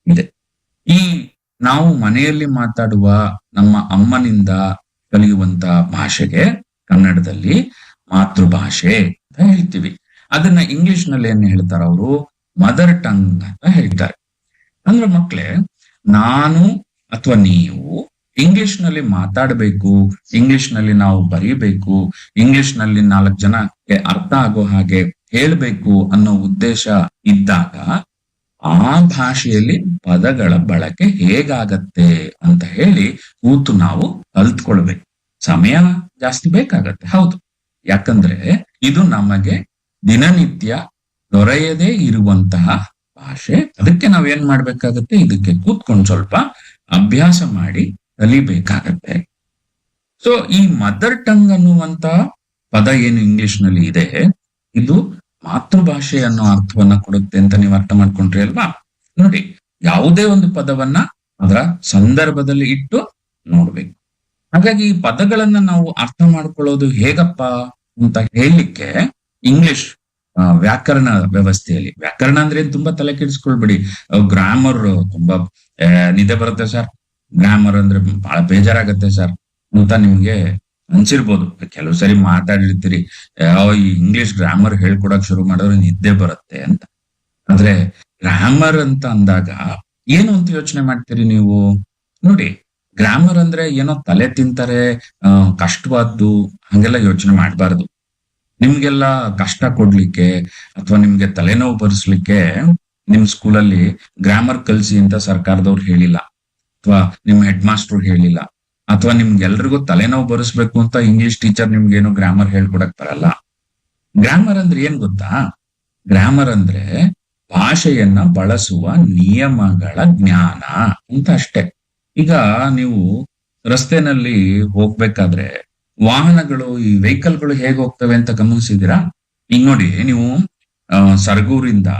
ಇದೆ. ಈ ನಾವು ಮನೆಯಲ್ಲಿ ಮಾತಾಡುವ ನಮ್ಮ ಅಮ್ಮನಿಂದ ಕಲಿಯುವಂತ ಭಾಷೆಗೆ ಕನ್ನಡದಲ್ಲಿ ಮಾತೃಭಾಷೆ ಅಂತ ಹೇಳ್ತೀವಿ. ಅದನ್ನ ಇಂಗ್ಲಿಷ್ ನಲ್ಲಿ ಏನ್ ಹೇಳ್ತಾರ ಅವರು? ಮದರ್ ಟಂಗ್ ಅಂತ ಹೇಳ್ತಾರೆ. ಅಂದ್ರೆ ಮಕ್ಳೇ, ನಾನು ಅಥವಾ ನೀವು ಇಂಗ್ಲಿಷ್ ನಲ್ಲಿ ಮಾತಾಡಬೇಕು, ಇಂಗ್ಲಿಷ್ ನಲ್ಲಿ ನಾವು ಬರೀಬೇಕು, ಇಂಗ್ಲಿಷ್ ನಲ್ಲಿ 4 ಜನಕ್ಕೆ ಅರ್ಥ ಆಗೋ ಹಾಗೆ ಹೇಳ್ಬೇಕು ಅನ್ನೋ ಉದ್ದೇಶ ಇದ್ದಾಗ ಆ ಭಾಷೆಯಲ್ಲಿ ಪದಗಳ ಬಳಕೆ ಹೇಗಾಗತ್ತೆ ಅಂತ ಹೇಳಿ ಕೂತು ನಾವು ಕಲ್ತ್ಕೊಳ್ಬೇಕು. ಸಮಯ ಜಾಸ್ತಿ ಬೇಕಾಗತ್ತೆ, ಹೌದು. ಯಾಕಂದ್ರೆ ಇದು ನಮಗೆ ದಿನನಿತ್ಯ ದೊರೆಯದೇ ಇರುವಂತಹ ಭಾಷೆ. ಅದಕ್ಕೆ ನಾವೇನ್ ಮಾಡ್ಬೇಕಾಗತ್ತೆ? ಇದಕ್ಕೆ ಕೂತ್ಕೊಂಡು ಸ್ವಲ್ಪ ಅಭ್ಯಾಸ ಮಾಡಿ ಕಲಿಬೇಕಾಗತ್ತೆ. ಸೊ ಈ ಮದರ್ ಟಂಗ್ ಅನ್ನುವಂತ ಪದ ಏನು ಇಂಗ್ಲಿಷ್ ನಲ್ಲಿ ಇದೆ, ಇದು ಮಾತೃಭಾಷೆ ಅನ್ನೋ ಅರ್ಥವನ್ನ ಕೊಡುತ್ತೆ ಅಂತ ನೀವು ಅರ್ಥ ಮಾಡ್ಕೊಂಡ್ರಿ ಅಲ್ವಾ? ನೋಡಿ, ಯಾವುದೇ ಒಂದು ಪದವನ್ನ ಅದರ ಸಂದರ್ಭದಲ್ಲಿ ಇಟ್ಟು ನೋಡ್ಬೇಕು. ಹಾಗಾಗಿ ಈ ಪದಗಳನ್ನ ನಾವು ಅರ್ಥ ಮಾಡ್ಕೊಳ್ಳೋದು ಹೇಗಪ್ಪ ಅಂತ ಹೇಳಲಿಕ್ಕೆ ಇಂಗ್ಲಿಷ್ ವ್ಯಾಕರಣ ವ್ಯವಸ್ಥೆಯಲ್ಲಿ, ವ್ಯಾಕರಣ ಅಂದ್ರೆ ತುಂಬಾ ತಲೆ ಕೆಡಿಸ್ಕೊಳ್ಬೇಡಿ. ಗ್ರಾಮರ್ ತುಂಬಾ ನಿದ್ದೆ ಬರುತ್ತೆ ಸರ್, ಗ್ರಾಮರ್ ಅಂದ್ರೆ ಬಹಳ ಬೇಜಾರಾಗತ್ತೆ ಸರ್ ಅಂತ ನಿಮ್ಗೆ ಅನ್ಸಿರ್ಬೋದು. ಕೆಲವು ಸರಿ ಮಾತಾಡಿರ್ತೀರಿ, ಈ ಇಂಗ್ಲಿಷ್ ಗ್ರಾಮರ್ ಹೇಳ್ಕೊಡಕ್ ಶುರು ಮಾಡಿದ್ರೆ ನಿದ್ದೆ ಬರುತ್ತೆ ಅಂತ. ಆದ್ರೆ ಗ್ರಾಮರ್ ಅಂತ ಅಂದಾಗ ಏನು ಅಂತ ಯೋಚನೆ ಮಾಡ್ತೀರಿ ನೀವು? ನೋಡಿ, ಗ್ರಾಮರ್ ಅಂದ್ರೆ ಏನೋ ತಲೆ ತಿಂತಾರೆ, ಕಷ್ಟವಾದ್ದು ಹಂಗೆಲ್ಲ ಯೋಚನೆ ಮಾಡಬಾರ್ದು. ನಿಮ್ಗೆಲ್ಲ ಕಷ್ಟ ಕೊಡ್ಲಿಕ್ಕೆ ಅಥವಾ ನಿಮ್ಗೆ ತಲೆನೋವು ಬರೆಸ್ಲಿಕ್ಕೆ ನಿಮ್ ಸ್ಕೂಲಲ್ಲಿ ಗ್ರಾಮರ್ ಕಲ್ಸಿ ಅಂತ ಸರ್ಕಾರದವ್ರು ಹೇಳಿಲ್ಲ, ಅಥವಾ ನಿಮ್ ಹೆಡ್ ಮಾಸ್ಟರ್ ಹೇಳಿಲ್ಲ, ಅಥವಾ ನಿಮ್ಗೆಲ್ರಿಗೂ ತಲೆನೋವು ಬರೆಸ್ಬೇಕು ಅಂತ ಇಂಗ್ಲಿಷ್ ಟೀಚರ್ ನಿಮ್ಗೇನು ಗ್ರಾಮರ್ ಹೇಳ್ಕೊಡಕ್ ಬರಲ್ಲ. ಗ್ರಾಮರ್ ಅಂದ್ರೆ ಏನ್ ಗೊತ್ತಾ? ಗ್ರಾಮರ್ ಅಂದ್ರೆ ಭಾಷೆಯನ್ನ ಬಳಸುವ ನಿಯಮಗಳ ಜ್ಞಾನ ಅಂತ ಅಷ್ಟೇ. ಈಗ ನೀವು ರಸ್ತೆನಲ್ಲಿ ಹೋಗ್ಬೇಕಾದ್ರೆ ವಾಹನಗಳು, ಈ ವೆಹಿಕಲ್ಗಳು ಹೇಗೆ ಹೋಗ್ತವೆ ಅಂತ ಗಮನಿಸಿದೀರಾ? ಈಗ ನೋಡಿ, ನೀವು ಸರಗೂರಿಂದ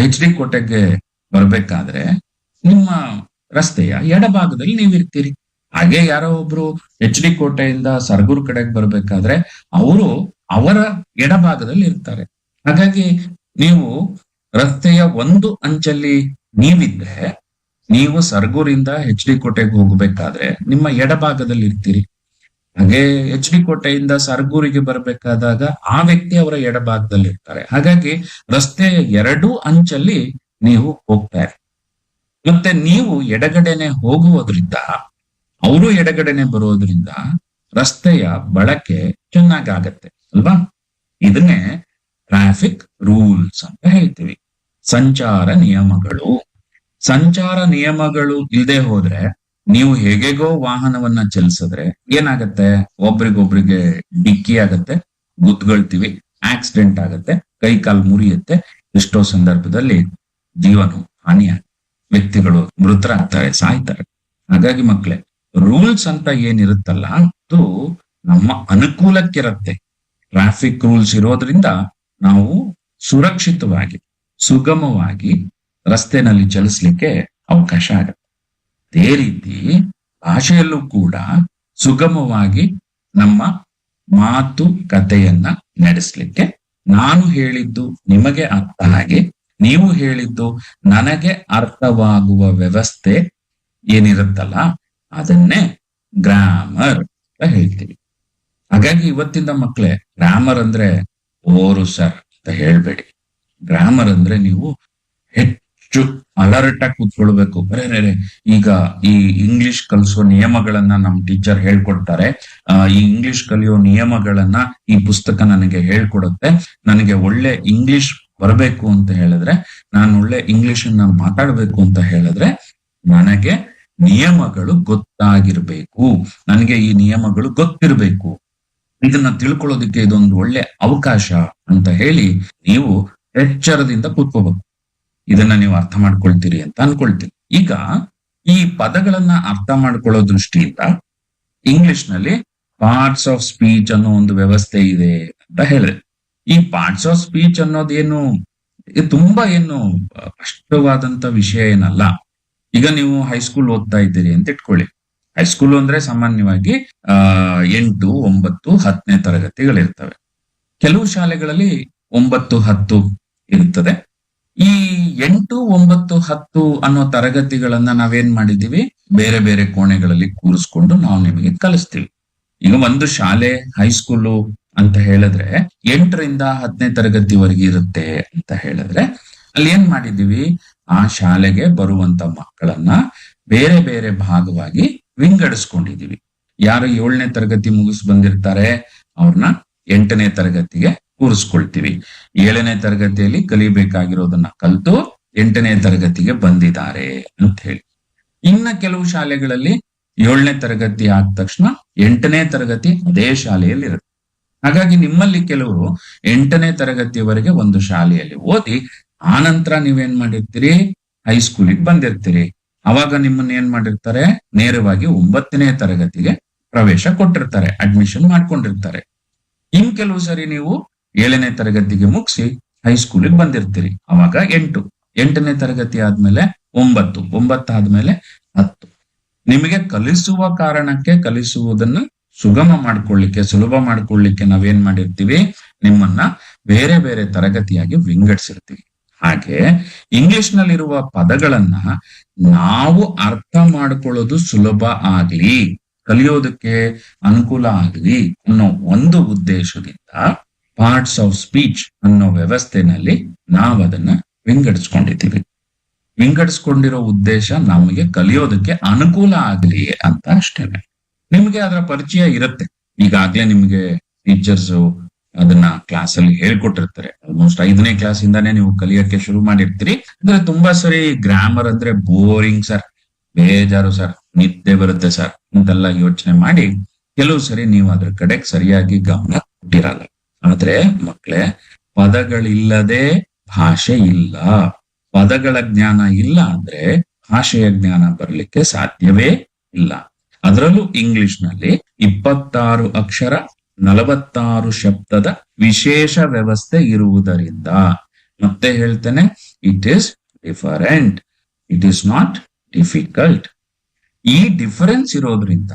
HD ಕೋಟೆಗೆ ಬರ್ಬೇಕಾದ್ರೆ ನಿಮ್ಮ ರಸ್ತೆಯ ಎಡಭಾಗದಲ್ಲಿ ನೀವಿರ್ತೀರಿ. ಹಾಗೆ ಯಾರೋ ಒಬ್ರು HD ಕೋಟೆಯಿಂದ ಸರಗೂರು ಕಡೆಗೆ ಬರ್ಬೇಕಾದ್ರೆ ಅವರು ಅವರ ಎಡಭಾಗದಲ್ಲಿ ಇರ್ತಾರೆ. ಹಾಗಾಗಿ ನೀವು ರಸ್ತೆಯ ಒಂದು ಅಂಚಲ್ಲಿ ನೀವಿದ್ರೆ, ನೀವು ಸರಗೂರಿಂದ HD ಕೋಟೆಗೆ ಹೋಗ್ಬೇಕಾದ್ರೆ ನಿಮ್ಮ ಎಡಭಾಗದಲ್ಲಿ ಇರ್ತೀರಿ. ಹಾಗೆ HD ಕೋಟೆಯಿಂದ ಸರಗೂರಿಗೆ ಬರ್ಬೇಕಾದಾಗ ಆ ವ್ಯಕ್ತಿ ಅವರ ಎಡಭಾಗದಲ್ಲಿ ಇರ್ತಾರೆ. ಹಾಗಾಗಿ ರಸ್ತೆಯ 2 ಅಂಚಲ್ಲಿ ನೀವು ಹೋಗ್ತಾರೆ. ಮತ್ತೆ ನೀವು ಎಡಗಡೆನೆ ಹೋಗುವುದರಿಂದ, ಅವರು ಎಡಗಡೆನೆ ಬರೋದ್ರಿಂದ ರಸ್ತೆಯ ಬಳಕೆ ಚೆನ್ನಾಗಾಗತ್ತೆ ಅಲ್ವಾ? ಇದನ್ನೇ ಟ್ರಾಫಿಕ್ ರೂಲ್ಸ್ ಅಂತ ಹೇಳ್ತೀವಿ. ಸಂಚಾರ ನಿಯಮಗಳು. ಸಂಚಾರ ನಿಯಮಗಳು ಇಲ್ಲದೆ ಹೋದ್ರೆ ನೀವು ಹೇಗೆಗೋ ವಾಹನವನ್ನ ಚಲಿಸಿದ್ರೆ ಏನಾಗತ್ತೆ? ಒಬ್ರಿಗೊಬ್ರಿಗೆ ಡಿಕ್ಕಿ ಆಗತ್ತೆ, ಗುದ್ದುಗಳ್ತೀವಿ, ಆಕ್ಸಿಡೆಂಟ್ ಆಗತ್ತೆ, ಕೈ ಕಾಲು ಮುರಿಯುತ್ತೆ, ಎಷ್ಟೋ ಸಂದರ್ಭದಲ್ಲಿ ಜೀವನ ಹಾನಿಯಾಗುತ್ತೆ, ವ್ಯಕ್ತಿಗಳು ಮೃತರಾಗ್ತಾರೆ, ಸಾಯ್ತಾರೆ. ಹಾಗಾಗಿ ಮಕ್ಕಳೇ, ರೂಲ್ಸ್ ಅಂತ ಏನಿರುತ್ತಲ್ಲ ಅದು ನಮ್ಮ ಅನುಕೂಲಕ್ಕಿರತ್ತೆ. ಟ್ರಾಫಿಕ್ ರೂಲ್ಸ್ ಇರೋದ್ರಿಂದ ನಾವು ಸುರಕ್ಷಿತವಾಗಿ, ಸುಗಮವಾಗಿ ರಸ್ತೆನಲ್ಲಿ ಚಲಿಸ್ಲಿಕ್ಕೆ ಅವಕಾಶ ಆಗುತ್ತೆ. ಅದೇ ರೀತಿ ಭಾಷೆಯಲ್ಲೂ ಕೂಡ ಸುಗಮವಾಗಿ ನಮ್ಮ ಮಾತುಕತೆಯನ್ನ ನಡೆಸಲಿಕ್ಕೆ, ನಾನು ಹೇಳಿದ್ದು ನಿಮಗೆ ಅರ್ಥ ಆಗಿ, ನೀವು ಹೇಳಿದ್ದು ನನಗೆ ಅರ್ಥವಾಗುವ ವ್ಯವಸ್ಥೆ ಏನಿರುತ್ತಲ್ಲ ಅದನ್ನೇ ಗ್ರಾಮರ್ ಅಂತ ಹೇಳ್ತೀವಿ. ಹಾಗಾಗಿ ಇವತ್ತಿಂದ ಮಕ್ಕಳೇ, ಗ್ರಾಮರ್ ಅಂದ್ರೆ ಓರು ಸರ್ ಅಂತ ಹೇಳ್ಬೇಡಿ. ಗ್ರಾಮರ್ ಅಂದ್ರೆ ನೀವು ಹೆಚ್ಚು ಅಲರ್ಟ್ ಆಗಿ ಕೂತ್ಕೊಳ್ಬೇಕು. ಬರೇ ಈಗ ಈ ಇಂಗ್ಲಿಷ್ ಕಲಿಸೋ ನಿಯಮಗಳನ್ನ ನಮ್ ಟೀಚರ್ ಹೇಳ್ಕೊಡ್ತಾರೆ, ಈ ಇಂಗ್ಲಿಷ್ ಕಲಿಯೋ ನಿಯಮಗಳನ್ನ ಈ ಪುಸ್ತಕ ನನಗೆ ಹೇಳ್ಕೊಡುತ್ತೆ, ನನಗೆ ಒಳ್ಳೆ ಇಂಗ್ಲಿಷ್ ಬರಬೇಕು ಅಂತ ಹೇಳಿದ್ರೆ, ನಾನು ಒಳ್ಳೆ ಇಂಗ್ಲಿಷ್ ಅನ್ನ ಮಾತಾಡ್ಬೇಕು ಅಂತ ಹೇಳಿದ್ರೆ ನನಗೆ ನಿಯಮಗಳು ಗೊತ್ತಾಗಿರ್ಬೇಕು, ನನಗೆ ಈ ನಿಯಮಗಳು ಗೊತ್ತಿರ್ಬೇಕು, ಇದನ್ನ ತಿಳ್ಕೊಳ್ಳೋದಕ್ಕೆ ಇದೊಂದು ಒಳ್ಳೆ ಅವಕಾಶ ಅಂತ ಹೇಳಿ ನೀವು ಎಚ್ಚರದಿಂದ ಕೂತ್ಕೋಬೇಕು. ಇದನ್ನ ನೀವು ಅರ್ಥ ಮಾಡ್ಕೊಳ್ತೀರಿ ಅಂತ ಅನ್ಕೊಳ್ತೀರಿ. ಈಗ ಈ ಪದಗಳನ್ನ ಅರ್ಥ ಮಾಡ್ಕೊಳ್ಳೋ ದೃಷ್ಟಿಯಿಂದ ಇಂಗ್ಲಿಷ್ ನಲ್ಲಿ ಪಾರ್ಟ್ಸ್ ಆಫ್ ಸ್ಪೀಚ್ ಅನ್ನೋ ಒಂದು ವ್ಯವಸ್ಥೆ ಇದೆ ಅಂತ ಹೇಳಿದೆ. ಈ ಪಾರ್ಟ್ಸ್ ಆಫ್ ಸ್ಪೀಚ್ ಅನ್ನೋದೇನು ತುಂಬಾ ಏನು ಕಷ್ಟವಾದಂತ ವಿಷಯ ಏನಲ್ಲ. ಈಗ ನೀವು ಹೈಸ್ಕೂಲ್ ಓದ್ತಾ ಇದ್ದೀರಿ ಅಂತ ಇಟ್ಕೊಳ್ಳಿ. ಹೈಸ್ಕೂಲ್ ಅಂದ್ರೆ ಸಾಮಾನ್ಯವಾಗಿ 8, 9, 10ನೇ ತರಗತಿಗಳಿರ್ತವೆ. ಕೆಲವು ಶಾಲೆಗಳಲ್ಲಿ 9, 10 ಇರ್ತದೆ. ಈ 8, 9, 10 ಅನ್ನೋ ತರಗತಿಗಳನ್ನ ನಾವೇನ್ ಮಾಡಿದೀವಿ, ಬೇರೆ ಬೇರೆ ಕೋಣೆಗಳಲ್ಲಿ ಕೂರಿಸ್ಕೊಂಡು ನಾವು ನಿಮಗೆ ಕಲಿಸ್ತೀವಿ. ಈಗ ಒಂದು ಶಾಲೆ ಹೈಸ್ಕೂಲು ಅಂತ ಹೇಳಿದ್ರೆ 8ರಿಂದ 10ನೇ ತರಗತಿವರೆಗೆ ಇರುತ್ತೆ ಅಂತ ಹೇಳಿದ್ರೆ ಅಲ್ಲಿ ಏನ್ ಮಾಡಿದೀವಿ, ಆ ಶಾಲೆಗೆ ಬರುವಂತ ಮಕ್ಕಳನ್ನ ಬೇರೆ ಬೇರೆ ಭಾಗವಾಗಿ ವಿಂಗಡಿಸ್ಕೊಂಡಿದೀವಿ. ಯಾರು 7ನೇ ತರಗತಿ ಮುಗಿಸ್ ಬಂದಿರ್ತಾರೆ ಅವ್ರನ್ನ 8ನೇ ತರಗತಿಗೆ ಕೂರಿಸ್ಕೊಳ್ತೀವಿ. 7ನೇ ತರಗತಿಯಲ್ಲಿ ಕಲಿಬೇಕಾಗಿರೋದನ್ನ ಕಲ್ತು 8ನೇ ತರಗತಿಗೆ ಬಂದಿದ್ದಾರೆ ಅಂತ ಹೇಳಿ. ಇನ್ನ ಕೆಲವು ಶಾಲೆಗಳಲ್ಲಿ 7ನೇ ತರಗತಿ ಆದ ತಕ್ಷಣ 8ನೇ ತರಗತಿ ಅದೇ ಶಾಲೆಯಲ್ಲಿ ಇರುತ್ತೆ. ಹಾಗಾಗಿ ನಿಮ್ಮಲ್ಲಿ ಕೆಲವರು 8ನೇ ತರಗತಿಯವರೆಗೆ ಒಂದು ಶಾಲೆಯಲ್ಲಿ ಓದಿ ಆನಂತರ ನೀವೇನ್ ಮಾಡಿರ್ತೀರಿ, ಹೈಸ್ಕೂಲಿಗೆ ಬಂದಿರ್ತೀರಿ. ಅವಾಗ ನಿಮ್ಮನ್ನ ಏನ್ ಮಾಡಿರ್ತಾರೆ, ನೇರವಾಗಿ 9ನೇ ತರಗತಿಗೆ ಪ್ರವೇಶ ಕೊಟ್ಟಿರ್ತಾರೆ, ಅಡ್ಮಿಷನ್ ಮಾಡ್ಕೊಂಡಿರ್ತಾರೆ. ಇನ್ ಕೆಲವು ಸರಿ ನೀವು 7ನೇ ತರಗತಿಗೆ ಮುಗಿಸಿ ಹೈಸ್ಕೂಲಿಗೆ ಬಂದಿರ್ತೀರಿ. ಅವಾಗ 8ನೇ ತರಗತಿ ಆದ್ಮೇಲೆ 9 ಆದ್ಮೇಲೆ 10. ನಿಮಗೆ ಕಲಿಸುವ ಕಾರಣಕ್ಕೆ, ಕಲಿಸುವುದನ್ನ ಸುಗಮ ಮಾಡ್ಕೊಳ್ಳಿಕ್ಕೆ, ಸುಲಭ ಮಾಡ್ಕೊಳ್ಳಿಕ್ಕೆ ನಾವೇನ್ ಮಾಡಿರ್ತೀವಿ, ನಿಮ್ಮನ್ನ ಬೇರೆ ಬೇರೆ ತರಗತಿಯಾಗಿ ವಿಂಗಡಿಸಿರ್ತೀವಿ. ಹಾಗೆ ಇಂಗ್ಲಿಷ್ ನಲ್ಲಿರುವ ಪದಗಳನ್ನ ನಾವು ಅರ್ಥ ಮಾಡ್ಕೊಳ್ಳೋದು ಸುಲಭ ಆಗ್ಲಿ, ಕಲಿಯೋದಕ್ಕೆ ಅನುಕೂಲ ಆಗ್ಲಿ ಅನ್ನೋ ಒಂದು ಉದ್ದೇಶದಿಂದ ಪಾರ್ಟ್ಸ್ ಆಫ್ ಸ್ಪೀಚ್ ಅನ್ನೋ ವ್ಯವಸ್ಥೆನಲ್ಲಿ ನಾವು ಅದನ್ನ ವಿಂಗಡಿಸ್ಕೊಂಡಿದ್ದೀವಿ. ವಿಂಗಡಿಸ್ಕೊಂಡಿರೋ ಉದ್ದೇಶ ನಮಗೆ ಕಲಿಯೋದಕ್ಕೆ ಅನುಕೂಲ ಆಗ್ಲಿ ಅಂತ ಅಷ್ಟೇನೆ. ನಿಮ್ಗೆ ಅದರ ಪರಿಚಯ ಇರುತ್ತೆ, ಈಗಾಗ್ಲೇ ನಿಮ್ಗೆ ಟೀಚರ್ಸ್ ಅದನ್ನ ಕ್ಲಾಸ್ ಅಲ್ಲಿ ಹೇಳ್ಕೊಟ್ಟಿರ್ತಾರೆ. ಆಲ್ಮೋಸ್ಟ್ 5ನೇ ಕ್ಲಾಸ್ ಇಂದಾನೇ ನೀವು ಕಲಿಯಕ್ಕೆ ಶುರು ಮಾಡಿರ್ತೀರಿ. ಅಂದ್ರೆ ತುಂಬಾ ಸರಿ ಗ್ರಾಮರ್ ಅಂದ್ರೆ ಬೋರಿಂಗ್ ಸರ್, ಬೇಜಾರು ಸರ್, ನಿದ್ದೆ ಬರುತ್ತೆ ಸರ್ ಅಂತೆಲ್ಲ ಯೋಚನೆ ಮಾಡಿ ಕೆಲವು ಸರಿ ನೀವು ಅದ್ರ ಕಡೆಗೆ ಸರಿಯಾಗಿ ಗಮನ ಕೊಟ್ಟಿರಲ್ಲ. ಆದ್ರೆ ಮಕ್ಕಳೇ, ಪದಗಳಿಲ್ಲದೆ ಭಾಷೆ ಇಲ್ಲ. ಪದಗಳ ಜ್ಞಾನ ಇಲ್ಲ ಅಂದ್ರೆ ಭಾಷೆಯ ಜ್ಞಾನ ಬರಲಿಕ್ಕೆ ಸಾಧ್ಯವೇ ಇಲ್ಲ. ಅದರಲ್ಲೂ ಇಂಗ್ಲಿಷ್ ನಲ್ಲಿ 26 ಅಕ್ಷರ 46 ಶಬ್ದದ ವಿಶೇಷ ವ್ಯವಸ್ಥೆ ಇರುವುದರಿಂದ, ಮತ್ತೆ ಹೇಳ್ತೇನೆ, it is different, it is not difficult. ಈ ಡಿಫರೆನ್ಸ್ ಇರೋದ್ರಿಂದ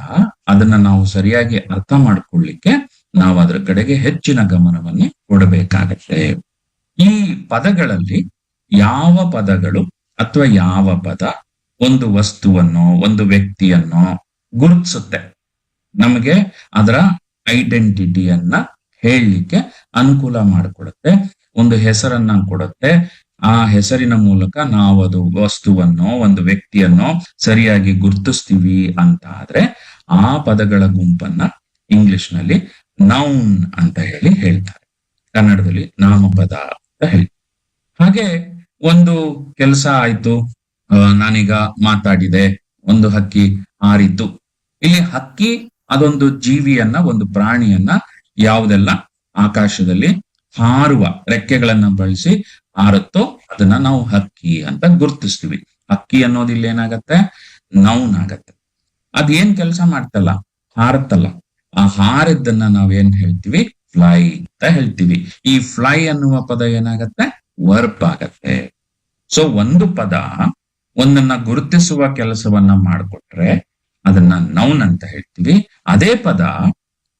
ಅದನ್ನ ನಾವು ಸರಿಯಾಗಿ ಅರ್ಥ ಮಾಡ್ಕೊಳ್ಳಿಕ್ಕೆ ನಾವು ಅದರ ಕಡೆಗೆ ಹೆಚ್ಚಿನ ಗಮನವನ್ನು ಕೊಡಬೇಕಾಗತ್ತೆ. ಈ ಪದಗಳಲ್ಲಿ ಯಾವ ಪದಗಳು ಅಥವಾ ಯಾವ ಪದ ಒಂದು ವಸ್ತುವನ್ನು, ಒಂದು ವ್ಯಕ್ತಿಯನ್ನು ಗುರುತಿಸುತ್ತೆ, ನಮಗೆ ಅದರ ಐಡೆಂಟಿಟಿಯನ್ನ ಹೇಳಲಿಕ್ಕೆ ಅನುಕೂಲ ಮಾಡಿಕೊಡುತ್ತೆ, ಒಂದು ಹೆಸರನ್ನ ಕೊಡುತ್ತೆ. ಆ ಹೆಸರಿನ ಮೂಲಕ ನಾವು ಅದು ವಸ್ತುವನ್ನು, ಒಂದು ವ್ಯಕ್ತಿಯನ್ನು ಸರಿಯಾಗಿ ಗುರುತಿಸ್ತೀವಿ ಅಂತ ಆದ್ರೆ ಆ ಪದಗಳ ಗುಂಪನ್ನ ಇಂಗ್ಲಿಷ್ ನಲ್ಲಿ ನೌನ್ ಅಂತ ಹೇಳಿ ಹೇಳ್ತಾರೆ, ಕನ್ನಡದಲ್ಲಿ ನಾಮಪದ ಅಂತ ಹೇಳಿ. ಹಾಗೆ ಒಂದು ಕೆಲಸ ಆಯ್ತು, ನಾನೀಗ ಮಾತಾಡಿದೆ, ಒಂದು ಹಕ್ಕಿ ಹಾರಿತು. ಇಲ್ಲಿ ಹಕ್ಕಿ ಅದೊಂದು ಜೀವಿಯನ್ನ, ಒಂದು ಪ್ರಾಣಿಯನ್ನ ಯಾವುದೆಲ್ಲ ಆಕಾಶದಲ್ಲಿ ಹಾರುವ ರೆಕ್ಕೆಗಳನ್ನ ಬಳಸಿ ಹಾರುತ್ತೋ ಅದನ್ನ ನಾವು ಹಕ್ಕಿ ಅಂತ ಗುರುತಿಸ್ತೀವಿ. ಹಕ್ಕಿ ಅನ್ನೋದು ಇಲ್ಲಿ ಏನಾಗತ್ತೆ, ನೌನ್ ಆಗತ್ತೆ. ಅದೇನ್ ಕೆಲಸ ಮಾಡ್ತಲ್ಲ, ಹಾರುತ್ತಲ್ಲ, ಆ ಹಾರಿದ್ದನ್ನ ನಾವೇನ್ ಹೇಳ್ತೀವಿ, ಫ್ಲೈ ಅಂತ ಹೇಳ್ತೀವಿ. ಈ ಫ್ಲೈ ಅನ್ನುವ ಪದ ಏನಾಗತ್ತೆ, ವರ್ಬ್ ಆಗತ್ತೆ. ಸೊ ಒಂದು ಪದ ಒಂದನ್ನ ಗುರುತಿಸುವ ಕೆಲಸವನ್ನ ಮಾಡಿಕೊಟ್ರೆ ಅದನ್ನ ನೌನ್ ಅಂತ ಹೇಳ್ತೀವಿ. ಅದೇ ಪದ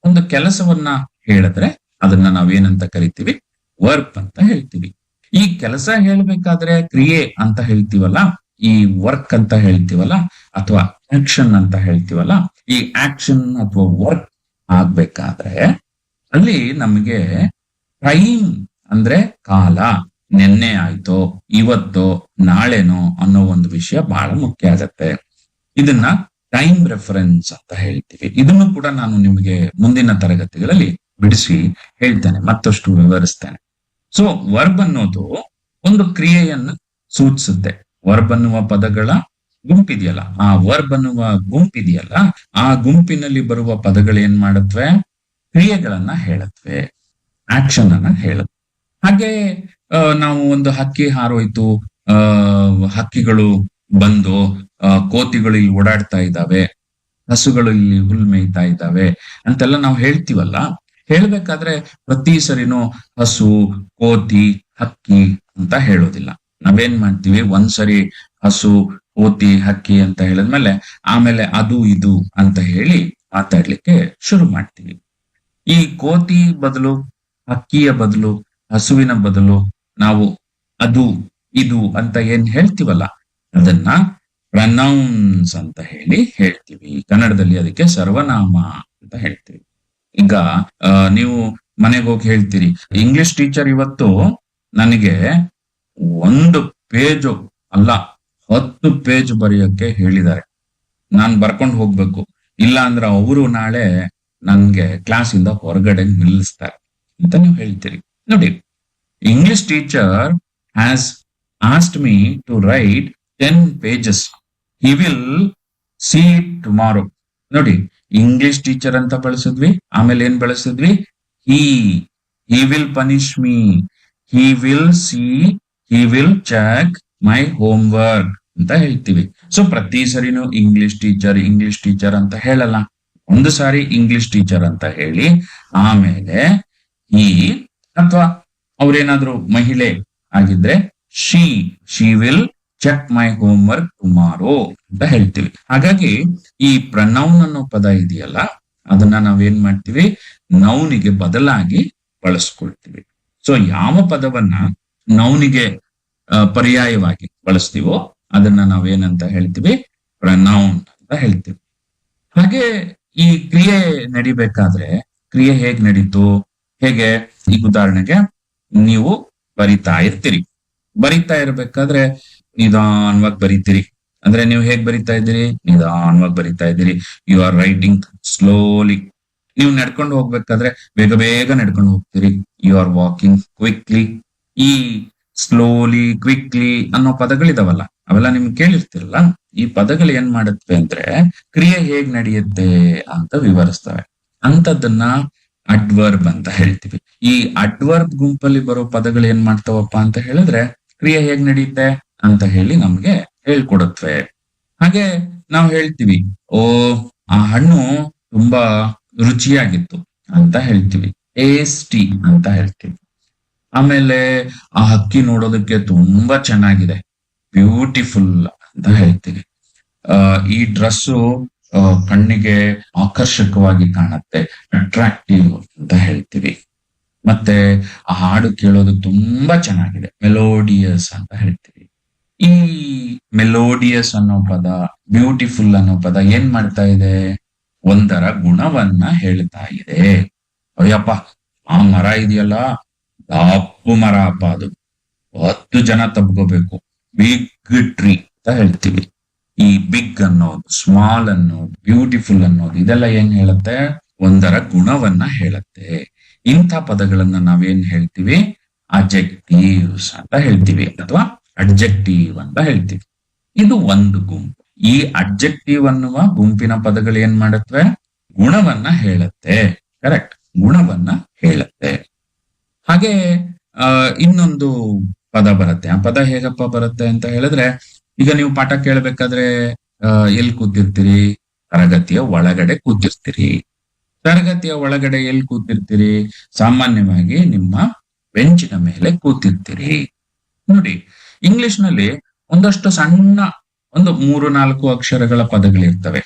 ಒಂದು ಕೆಲಸವನ್ನ ಹೇಳಿದ್ರೆ ಅದನ್ನ ನಾವೇನಂತ ಕರಿತೀವಿ, ವರ್ಬ್ ಅಂತ ಹೇಳ್ತೀವಿ. ಈ ಕೆಲಸ ಹೇಳ್ಬೇಕಾದ್ರೆ ಕ್ರಿಯೆ ಅಂತ ಹೇಳ್ತೀವಲ್ಲ, ಈ ವರ್ಕ್ ಅಂತ ಹೇಳ್ತೀವಲ್ಲ, ಅಥವಾ ಆಕ್ಷನ್ ಅಂತ ಹೇಳ್ತೀವಲ್ಲ, ಈ ಆಕ್ಷನ್ ಅಥವಾ ವರ್ಕ್ ಆಗ್ಬೇಕಾದ್ರೆ ಅಲ್ಲಿ ನಮಗೆ ಟೈಮ್ ಅಂದ್ರೆ ಕಾಲ, ನೆನ್ನೆ ಆಯ್ತೋ, ಇವತ್ತೋ, ನಾಳೆನೋ ಅನ್ನೋ ಒಂದು ವಿಷಯ ಬಹಳ ಮುಖ್ಯ ಆಗತ್ತೆ. ಇದನ್ನ ಟೈಮ್ ರೆಫರೆನ್ಸ್ ಅಂತ ಹೇಳ್ತೀವಿ. ಇದನ್ನು ಕೂಡ ನಾನು ನಿಮಗೆ ಮುಂದಿನ ತರಗತಿಗಳಲ್ಲಿ ಬಿಡಿಸಿ ಹೇಳ್ತೇನೆ, ಮತ್ತಷ್ಟು ವಿವರಿಸ್ತೇನೆ. ಸೊ ವರ್ಬ್ ಅನ್ನೋದು ಒಂದು ಕ್ರಿಯೆಯನ್ನು ಸೂಚಿಸುತ್ತೆ. ವರ್ಬ್ ಅನ್ನುವ ಪದಗಳ ಗುಂಪಿದೆಯಲ್ಲ, ಆ ವರ್ಬ್ ಅನ್ನುವ ಗುಂಪಿದೆಯಲ್ಲ, ಆ ಗುಂಪಿನಲ್ಲಿ ಬರುವ ಪದಗಳು ಏನ್ ಮಾಡತ್ವೆ, ಕ್ರಿಯೆಗಳನ್ನ ಹೇಳತ್ವೆ, ಆಕ್ಷನ್ ಅನ್ನ ಹೇಳತ್ವೆ. ಹಾಗೆ ನಾವು ಒಂದು ಹಕ್ಕಿ ಹಾರೋಯ್ತು, ಹಕ್ಕಿಗಳು ಬಂದು, ಕೋತಿಗಳು ಇಲ್ಲಿ ಓಡಾಡ್ತಾ ಇದ್ದಾವೆ, ಹಸುಗಳು ಇಲ್ಲಿ ಹುಲ್ ಮೇಯ್ತಾ ಇದ್ದಾವೆ ಅಂತೆಲ್ಲ ನಾವು ಹೇಳ್ತೀವಲ್ಲ. ಹೇಳ್ಬೇಕಾದ್ರೆ ಪ್ರತಿ ಸರಿನೂ ಹಸು, ಕೋತಿ, ಹಕ್ಕಿ ಅಂತ ಹೇಳೋದಿಲ್ಲ. ನಾವೇನ್ ಮಾಡ್ತೀವಿ, ಒಂದ್ಸರಿ ಹಸು, ಕೋತಿ, ಹಕ್ಕಿ ಅಂತ ಹೇಳಿದ್ಮೇಲೆ ಆಮೇಲೆ ಅದು ಇದು ಅಂತ ಹೇಳಿ ಮಾತಾಡ್ಲಿಕ್ಕೆ ಶುರು ಮಾಡ್ತೀವಿ. ಈ ಕೋತಿ ಬದಲು, ಹಕ್ಕಿಯ ಬದಲು, ಹಸುವಿನ ಬದಲು ನಾವು ಅದು ಇದು ಅಂತ ಏನ್ ಹೇಳ್ತೀವಲ್ಲ, ಅದನ್ನ ಪ್ರನೌನ್ಸ್ ಅಂತ ಹೇಳಿ ಹೇಳ್ತೀವಿ. ಕನ್ನಡದಲ್ಲಿ ಅದಕ್ಕೆ ಸರ್ವನಾಮ ಅಂತ ಹೇಳ್ತೀವಿ. ಈಗ ನೀವು ಮನೆಗೆ ಹೋಗಿ ಹೇಳ್ತೀರಿ, ಇಂಗ್ಲಿಷ್ ಟೀಚರ್ ಇವತ್ತು ನನಗೆ 1 ಪೇಜು ಅಲ್ಲ 10 ಪೇಜ್ ಬರೆಯೋಕೆ ಹೇಳಿದ್ದಾರೆ, ನಾನ್ ಬರ್ಕೊಂಡು ಹೋಗ್ಬೇಕು, ಇಲ್ಲ ಅಂದ್ರೆ ಅವರು ನಾಳೆ ನನ್ಗೆ ಕ್ಲಾಸಿಂದ ಹೊರಗಡೆ ನಿಲ್ಲಿಸ್ತಾರೆ ಅಂತ ನೀವು ಹೇಳ್ತೀರಿ. ನೋಡಿ, English teacher has asked me to write 10 pages. He will see it tomorrow. ನೋಡಿ, ಇಂಗ್ಲಿಷ್ ಟೀಚರ್ ಅಂತ ಬಳಸಿದ್ವಿ, ಆಮೇಲೆ ಏನ್ ಬಳಸಿದ್ವಿ? He he will punish me, he will see, he will check my homework ಅಂತ ಹೇಳ್ತೀವಿ. ಸೊ ಪ್ರತಿ ಸರಿನೂ ಇಂಗ್ಲಿಷ್ ಟೀಚರ್ ಅಂತ ಹೇಳಲ್ಲ. ಒಂದು ಸಾರಿ ಇಂಗ್ಲಿಷ್ ಟೀಚರ್ ಅಂತ ಹೇಳಿ ಆಮೇಲೆ ಈ ಅಥವಾ ಅವ್ರೇನಾದ್ರೂ ಮಹಿಳೆ ಆಗಿದ್ರೆ she will check my homework tomorrow ಅಂತ ಹೇಳ್ತೀವಿ. ಹಾಗಾಗಿ ಈ ಪ್ರನೌನ್ ಅನ್ನೋ ಪದ ಇದೆಯಲ್ಲ, ಅದನ್ನ ನಾವೇನ್ ಮಾಡ್ತೀವಿ? ನೌನಿಗೆ ಬದಲಾಗಿ ಬಳಸ್ಕೊಳ್ತೀವಿ. ಸೊ ಯಾವ ಪದವನ್ನ ನೌನಿಗೆ ಪರ್ಯಾಯವಾಗಿ ಬಳಸ್ತೀವೋ ಅದನ್ನ ನಾವೇನಂತ ಹೇಳ್ತೀವಿ? ಪ್ರನೌನ್ ಅಂತ ಹೇಳ್ತೀವಿ. ಹಾಗೆ ಈ ಕ್ರಿಯೆ ನಡಿಬೇಕಾದ್ರೆ ಕ್ರಿಯೆ ಹೇಗ್ ನಡೀತು? ಹೇಗೆ? ಈಗ ಉದಾಹರಣೆಗೆ ನೀವು ಬರಿತಾ ಇರ್ಬೇಕಾದ್ರೆ ನಿಧಾನವಾಗಿ ಬರಿತೀರಿ. ಅಂದ್ರೆ ನೀವು ಹೇಗ್ ಬರಿತಾ ಇದ್ದೀರಿ? ನಿಧಾನವಾಗಿ ಬರಿತಾ ಇದ್ದೀರಿ. You are writing slowly. ನೀವು ನಡ್ಕೊಂಡು ಹೋಗ್ಬೇಕಾದ್ರೆ ಬೇಗ ಬೇಗ ನಡ್ಕೊಂಡು ಹೋಗ್ತೀರಿ. You are walking quickly. ಈ ಸ್ಲೋಲಿ, ಕ್ವಿಕ್ಲಿ ಅನ್ನೋ ಪದಗಳಿದಾವಲ್ಲ, ಅವೆಲ್ಲ ನಿಮ್ಗೆ ಕೇಳಿರ್ತಿರಲ್ಲ. ಈ ಪದಗಳು ಏನ್ ಮಾಡುತ್ತವೆ ಅಂದ್ರೆ ಕ್ರಿಯೆ ಹೇಗ್ ನಡೆಯುತ್ತೆ ಅಂತ ವಿವರಿಸ್ತವೆ. ಅಂತದನ್ನ ಅಡ್ವರ್ಬ್ ಅಂತ ಹೇಳ್ತೀವಿ. ಈ ಅಡ್ವರ್ಬ್ ಗುಂಪಲ್ಲಿ ಬರೋ ಪದಗಳು ಏನ್ ಮಾಡ್ತಾವಪ್ಪ ಅಂತ ಹೇಳಿದ್ರೆ ಕ್ರಿಯೆ ಹೇಗ್ ನಡೆಯುತ್ತೆ ಅಂತ ಹೇಳಿ ನಮ್ಗೆ ಹೇಳ್ಕೊಡತ್ವೆ. ಹಾಗೆ ನಾವು ಹೇಳ್ತೀವಿ, ಓ ಆ ಹಣ್ಣು ತುಂಬಾ ರುಚಿಯಾಗಿತ್ತು ಅಂತ ಹೇಳ್ತೀವಿ, ಟೇಸ್ಟಿ ಅಂತ ಹೇಳ್ತೀವಿ. ಆಮೇಲೆ ಆ ಹಕ್ಕಿ ನೋಡೋದಕ್ಕೆ ತುಂಬಾ ಚೆನ್ನಾಗಿದೆ, ಬ್ಯೂಟಿಫುಲ್ ಅಂತ ಹೇಳ್ತೀವಿ. ಈ ಡ್ರೆಸ್ಸು ಕಣ್ಣಿಗೆ ಆಕರ್ಷಕವಾಗಿ ಕಾಣುತ್ತೆ, ಅಟ್ರಾಕ್ಟಿವ್ ಅಂತ ಹೇಳ್ತೀವಿ. ಮತ್ತೆ ಆ ಹಾಡು ಕೇಳೋದು ತುಂಬಾ ಚೆನ್ನಾಗಿದೆ, ಮೆಲೋಡಿಯಸ್ ಅಂತ ಹೇಳ್ತೀವಿ. ಈ ಮೆಲೋಡಿಯಸ್ ಅನ್ನೋ ಪದ, ಬ್ಯೂಟಿಫುಲ್ ಅನ್ನೋ ಪದ ಏನ್ ಮಾಡ್ತಾ ಇದೆ? ಒಂದರ ಗುಣವನ್ನ ಹೇಳ್ತಾ ಇದೆ. ಅಯ್ಯಪ್ಪ, ಆ ಮರ ಇದೆಯಲ್ಲ, ದಪ್ಪು ಮರ ಅಪ್ಪ, ಅದು 10 ಜನ ತಬ್ಕೋಬೇಕು, ಬಿಗ್ ಟ್ರೀ ಅಂತ ಹೇಳ್ತೀವಿ. ಈ ಬಿಗ್ ಅನ್ನೋದು, ಸ್ಮಾಲ್ ಅನ್ನೋದು, ಬ್ಯೂಟಿಫುಲ್ ಅನ್ನೋದು, ಇದೆಲ್ಲ ಏನ್ ಹೇಳುತ್ತೆ? ಒಂದರ ಗುಣವನ್ನ ಹೇಳುತ್ತೆ. ಇಂಥ ಪದಗಳನ್ನ ನಾವೇನ್ ಹೇಳ್ತೀವಿ? ಅಡ್ಜೆಕ್ಟಿವ್ಸ್ ಅಂತ ಹೇಳ್ತೀವಿ, ಅಥವಾ ಅಡ್ಜೆಕ್ಟಿವ್ ಅಂತ ಹೇಳ್ತೀವಿ. ಇದು ಒಂದು ಗುಂಪು. ಈ ಅಡ್ಜೆಕ್ಟಿವ್ ಅನ್ನುವ ಗುಂಪಿನ ಪದಗಳು ಏನ್ ಮಾಡುತ್ತವೆ? ಗುಣವನ್ನ ಹೇಳುತ್ತೆ. ಕರೆಕ್ಟ್, ಗುಣವನ್ನ ಹೇಳುತ್ತೆ. ಹಾಗೆ ಇನ್ನೊಂದು ಪದ ಬರುತ್ತೆ. ಆ ಪದ ಹೇಗಪ್ಪ ಬರುತ್ತೆ ಅಂತ ಹೇಳಿದ್ರೆ, ಈಗ ನೀವು ಪಾಠ ಕೇಳಬೇಕಾದ್ರೆ ಎಲ್ಲಿ ಕೂತಿರ್ತೀರಿ? ತರಗತಿಯ ಒಳಗಡೆ ಕೂತಿರ್ತೀರಿ. ತರಗತಿಯ ಒಳಗಡೆ ಎಲ್ಲಿ ಕೂತಿರ್ತೀರಿ? ಸಾಮಾನ್ಯವಾಗಿ ನಿಮ್ಮ ಬೆಂಚಿನ ಮೇಲೆ ಕೂತಿರ್ತೀರಿ. ನೋಡಿ, ಇಂಗ್ಲಿಷ್ ನಲ್ಲಿ ಒಂದಷ್ಟು ಸಣ್ಣ ಒಂದು 3-4 ಅಕ್ಷರಗಳ ಪದಗಳಿರ್ತವೆ.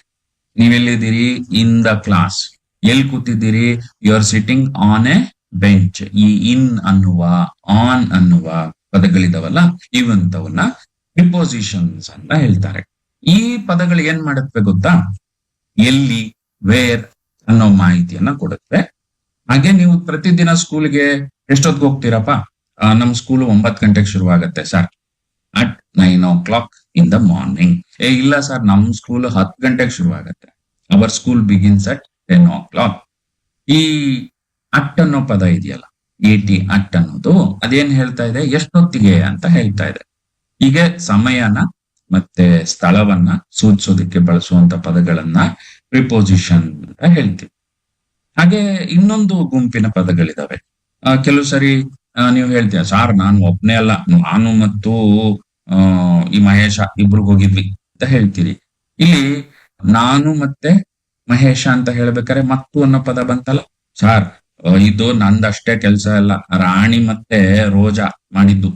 ನೀವೆಲ್ಲಿದ್ದೀರಿ? ಇನ್ ದ ಕ್ಲಾಸ್. ಎಲ್ಲಿ ಕೂತಿದ್ದೀರಿ? You are sitting on a bench. ಈ ಇನ್ ಅನ್ನುವ, ಆನ್ ಅನ್ನುವ ಪದಗಳಿದಾವಲ್ಲ, ಇವಂತವನ್ನ ಪ್ರಿಪೋಸಿಷನ್ಸ್ ಅಂತ ಹೇಳ್ತಾರೆ. ಈ ಪದಗಳು ಏನ್ ಮಾಡುತ್ತವೆ ಗೊತ್ತಾ? ಎಲ್ಲಿ, ವೇರ್ ಅನ್ನೋ ಮಾಹಿತಿಯನ್ನ ಕೊಡುತ್ತೆ. ಹಾಗೆ ನೀವು ಪ್ರತಿದಿನ ಸ್ಕೂಲ್ಗೆ ಎಷ್ಟೊತ್ತಿಗೆ ಹೋಗ್ತೀರಪ್ಪ? ನಮ್ ಸ್ಕೂಲ್ 9 ಗಂಟೆಗೆ ಶುರುವಾಗತ್ತೆ sir, at 9 o'clock in the morning. ಇಲ್ಲ ಸರ್, ನಮ್ ಸ್ಕೂಲ್ 10 ಗಂಟೆಗೆ ಶುರುವಾಗತ್ತೆ. Our school begins at 10 o'clock. ಈ ಅಟ್ ಅನ್ನೋ ಪದ ಇದೆಯಲ್ಲ, ಅಟ್ ಅನ್ನೋದು ಅದೇನ್ ಹೇಳ್ತಾ ಇದೆ? ಎಷ್ಟೊತ್ತಿಗೆ ಅಂತ ಹೇಳ್ತಾ ಇದೆ. ಹೀಗೆ ಸಮಯನ ಮತ್ತೆ ಸ್ಥಳವನ್ನ ಸೂಚಿಸೋದಕ್ಕೆ ಬಳಸುವಂತ ಪದಗಳನ್ನ ಪ್ರಿಪೋಸಿಷನ್ ಅಂತ ಹೇಳ್ತೀವಿ. ಹಾಗೆ ಇನ್ನೊಂದು ಗುಂಪಿನ ಪದಗಳಿದಾವೆ. ಕೆಲವು ಸರಿ ನೀವು ಹೇಳ್ತೀಯ, ಸಾರ್ ನಾನು ಒಬ್ನೇ ಅಲ್ಲ, ನಾನು ಮತ್ತು ಈ ಮಹೇಶ ಇಬ್ರು ಹೋಗಿದ್ವಿ ಅಂತ ಹೇಳ್ತೀರಿ. ಇಲ್ಲಿ ನಾನು ಮತ್ತೆ ಮಹೇಶ ಅಂತ ಹೇಳ್ಬೇಕಾರೆ ಮತ್ತು ಅನ್ನೋ ಪದ ಬಂತಲ್ಲ. ಸಾರ್, ಇದು ನಂದಷ್ಟೇ ಕೆಲಸ ಅಲ್ಲ, ರಾಣಿ ಮತ್ತೆ ರೋಜಾ ಮಾಡಿದ್ದು.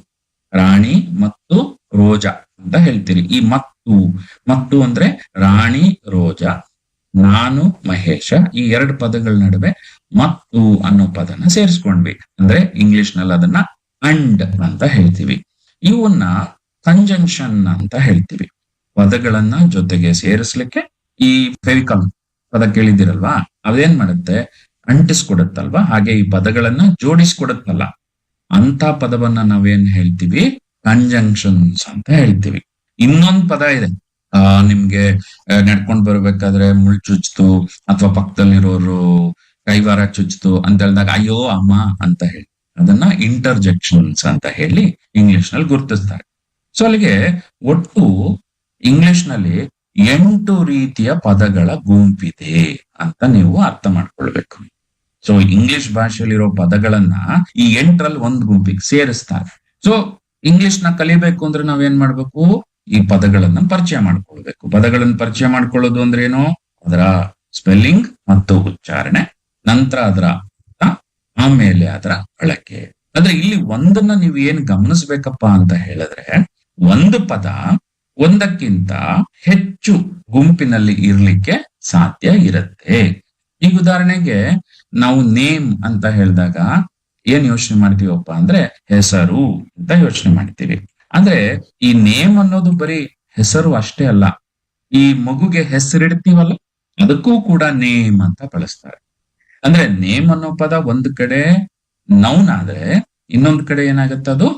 ರಾಣಿ ಮತ್ತು ರೋಜಾ ಅಂತ ಹೇಳ್ತೀರಿ. ಈ ಮತ್ತು ಅಂದ್ರೆ ರಾಣಿ, ರೋಜಾ, ನಾನು, ಮಹೇಶ, ಈ 2 ಪದಗಳ ನಡುವೆ ಮತ್ತು ಅನ್ನೋ ಪದನ ಸೇರಿಸ್ಕೊಂಡ್ವಿ. ಅಂದ್ರೆ ಇಂಗ್ಲಿಷ್ ನಲ್ಲಿ ಅದನ್ನ ಅಂಡ್ ಅಂತ ಹೇಳ್ತೀವಿ. ಇವನ್ನ ಕಂಜಂಕ್ಷನ್ ಅಂತ ಹೇಳ್ತೀವಿ. ಪದಗಳನ್ನ ಜೊತೆಗೆ ಸೇರಿಸ್ಲಿಕ್ಕೆ ಈ ಫೆವಿಕಲ್ ಪದ ಕೇಳಿದಿರಲ್ವಾ, ಅದೇನ್ ಮಾಡುತ್ತೆ? ಅಂಟಿಸ್ಕೊಡುತ್ತಲ್ವಾ, ಹಾಗೆ ಈ ಪದಗಳನ್ನ ಜೋಡಿಸ್ಕೊಡುತ್ತಲ್ಲ, ಅಂತ ಪದವನ್ನ ನಾವೇನ್ ಹೇಳ್ತೀವಿ, ಕಂಜಂಕ್ಷನ್ಸ್ ಅಂತ ಹೇಳ್ತೀವಿ. ಇನ್ನೊಂದ್ ಪದ ಇದೆ, ನಿಮ್ಗೆ ನಡ್ಕೊಂಡ್ ಬರ್ಬೇಕಾದ್ರೆ ಮುಳ್ ಚುಚ್ತು ಅಥವಾ ಪಕ್ಕದಲ್ಲಿರೋರು ಕೈವಾರ ಚುಚ್ತು ಅಂತ ಹೇಳಿದಾಗ ಅಯ್ಯೋ ಅಮ್ಮ ಅಂತ ಹೇಳಿ ಅದನ್ನ ಇಂಟರ್ಜೆಕ್ಷನ್ಸ್ ಅಂತ ಹೇಳಿ ಇಂಗ್ಲಿಷ್ ನಲ್ಲಿ ಗುರುತಿಸ್ತಾರೆ. ಸೊ ಅಲ್ಲಿಗೆ ಒಟ್ಟು ಇಂಗ್ಲಿಷ್ ನಲ್ಲಿ 8 ರೀತಿಯ ಪದಗಳ ಗುಂಪಿದೆ ಅಂತ ನೀವು ಅರ್ಥ ಮಾಡ್ಕೊಳ್ಬೇಕು. ಸೊ ಇಂಗ್ಲಿಷ್ ಭಾಷೆಯಲ್ಲಿರೋ ಪದಗಳನ್ನ ಈ 8ರಲ್ಲಿ ಒಂದು ಗುಂಪಿಗೆ ಸೇರಿಸ್ತಾರೆ. ಸೊ ಇಂಗ್ಲಿಷ್ ನ ಕಲಿಬೇಕು ಅಂದ್ರೆ ನಾವೇನ್ ಮಾಡ್ಬೇಕು, ಈ ಪದಗಳನ್ನ ಪರಿಚಯ ಮಾಡ್ಕೊಳ್ಬೇಕು. ಪದಗಳನ್ನ ಪರಿಚಯ ಮಾಡ್ಕೊಳ್ಳೋದು ಅಂದ್ರೆ ಏನು, ಅದರ ಸ್ಪೆಲ್ಲಿಂಗ್ ಮತ್ತು ಉಚ್ಚಾರಣೆ, ನಂತರ ಅದರ ಅರ್ಥ, ಆಮೇಲೆ ಅದರ ಬಳಕೆ. ಆದ್ರೆ ಇಲ್ಲಿ ಒಂದನ್ನ ನೀವು ಏನ್ ಗಮನಿಸ್ಬೇಕಪ್ಪ ಅಂತ ಹೇಳಿದ್ರೆ, ಒಂದು ಪದ ಒಂದಕ್ಕಿಂತ ಹೆಚ್ಚು ಗುಂಪಿನಲ್ಲಿ ಇರ್ಲಿಕ್ಕೆ ಸಾಧ್ಯ ಇರುತ್ತೆ. ಈಗ ಉದಾಹರಣೆಗೆ ನಾವು ನೇಮ್ ಅಂತ ಹೇಳಿದಾಗ ಏನ್ ಯೋಚನೆ ಮಾಡ್ತೀವಪ್ಪ ಅಂದ್ರೆ ಹೆಸರು ಅಂತ ಯೋಚನೆ ಮಾಡ್ತೀವಿ. ಅಂದ್ರೆ ಈ ನೇಮ್ ಅನ್ನೋದು ಬರೀ ಹೆಸರು ಅಷ್ಟೇ ಅಲ್ಲ, ಈ ಮಗುಗೆ ಹೆಸರಿಡ್ತೀವಲ್ಲ ಅದಕ್ಕೂ ಕೂಡ ನೇಮ್ ಅಂತ ಬಳಸ್ತಾರೆ. ಅಂದ್ರೆ ನೇಮ್ ಅನ್ನೋ ಪದ ಒಂದ್ ಕಡೆ ನೌನ್ ಆದ್ರೆ ಇನ್ನೊಂದ್ ಕಡೆ ಏನಾಗತ್ತೆ, ಅದು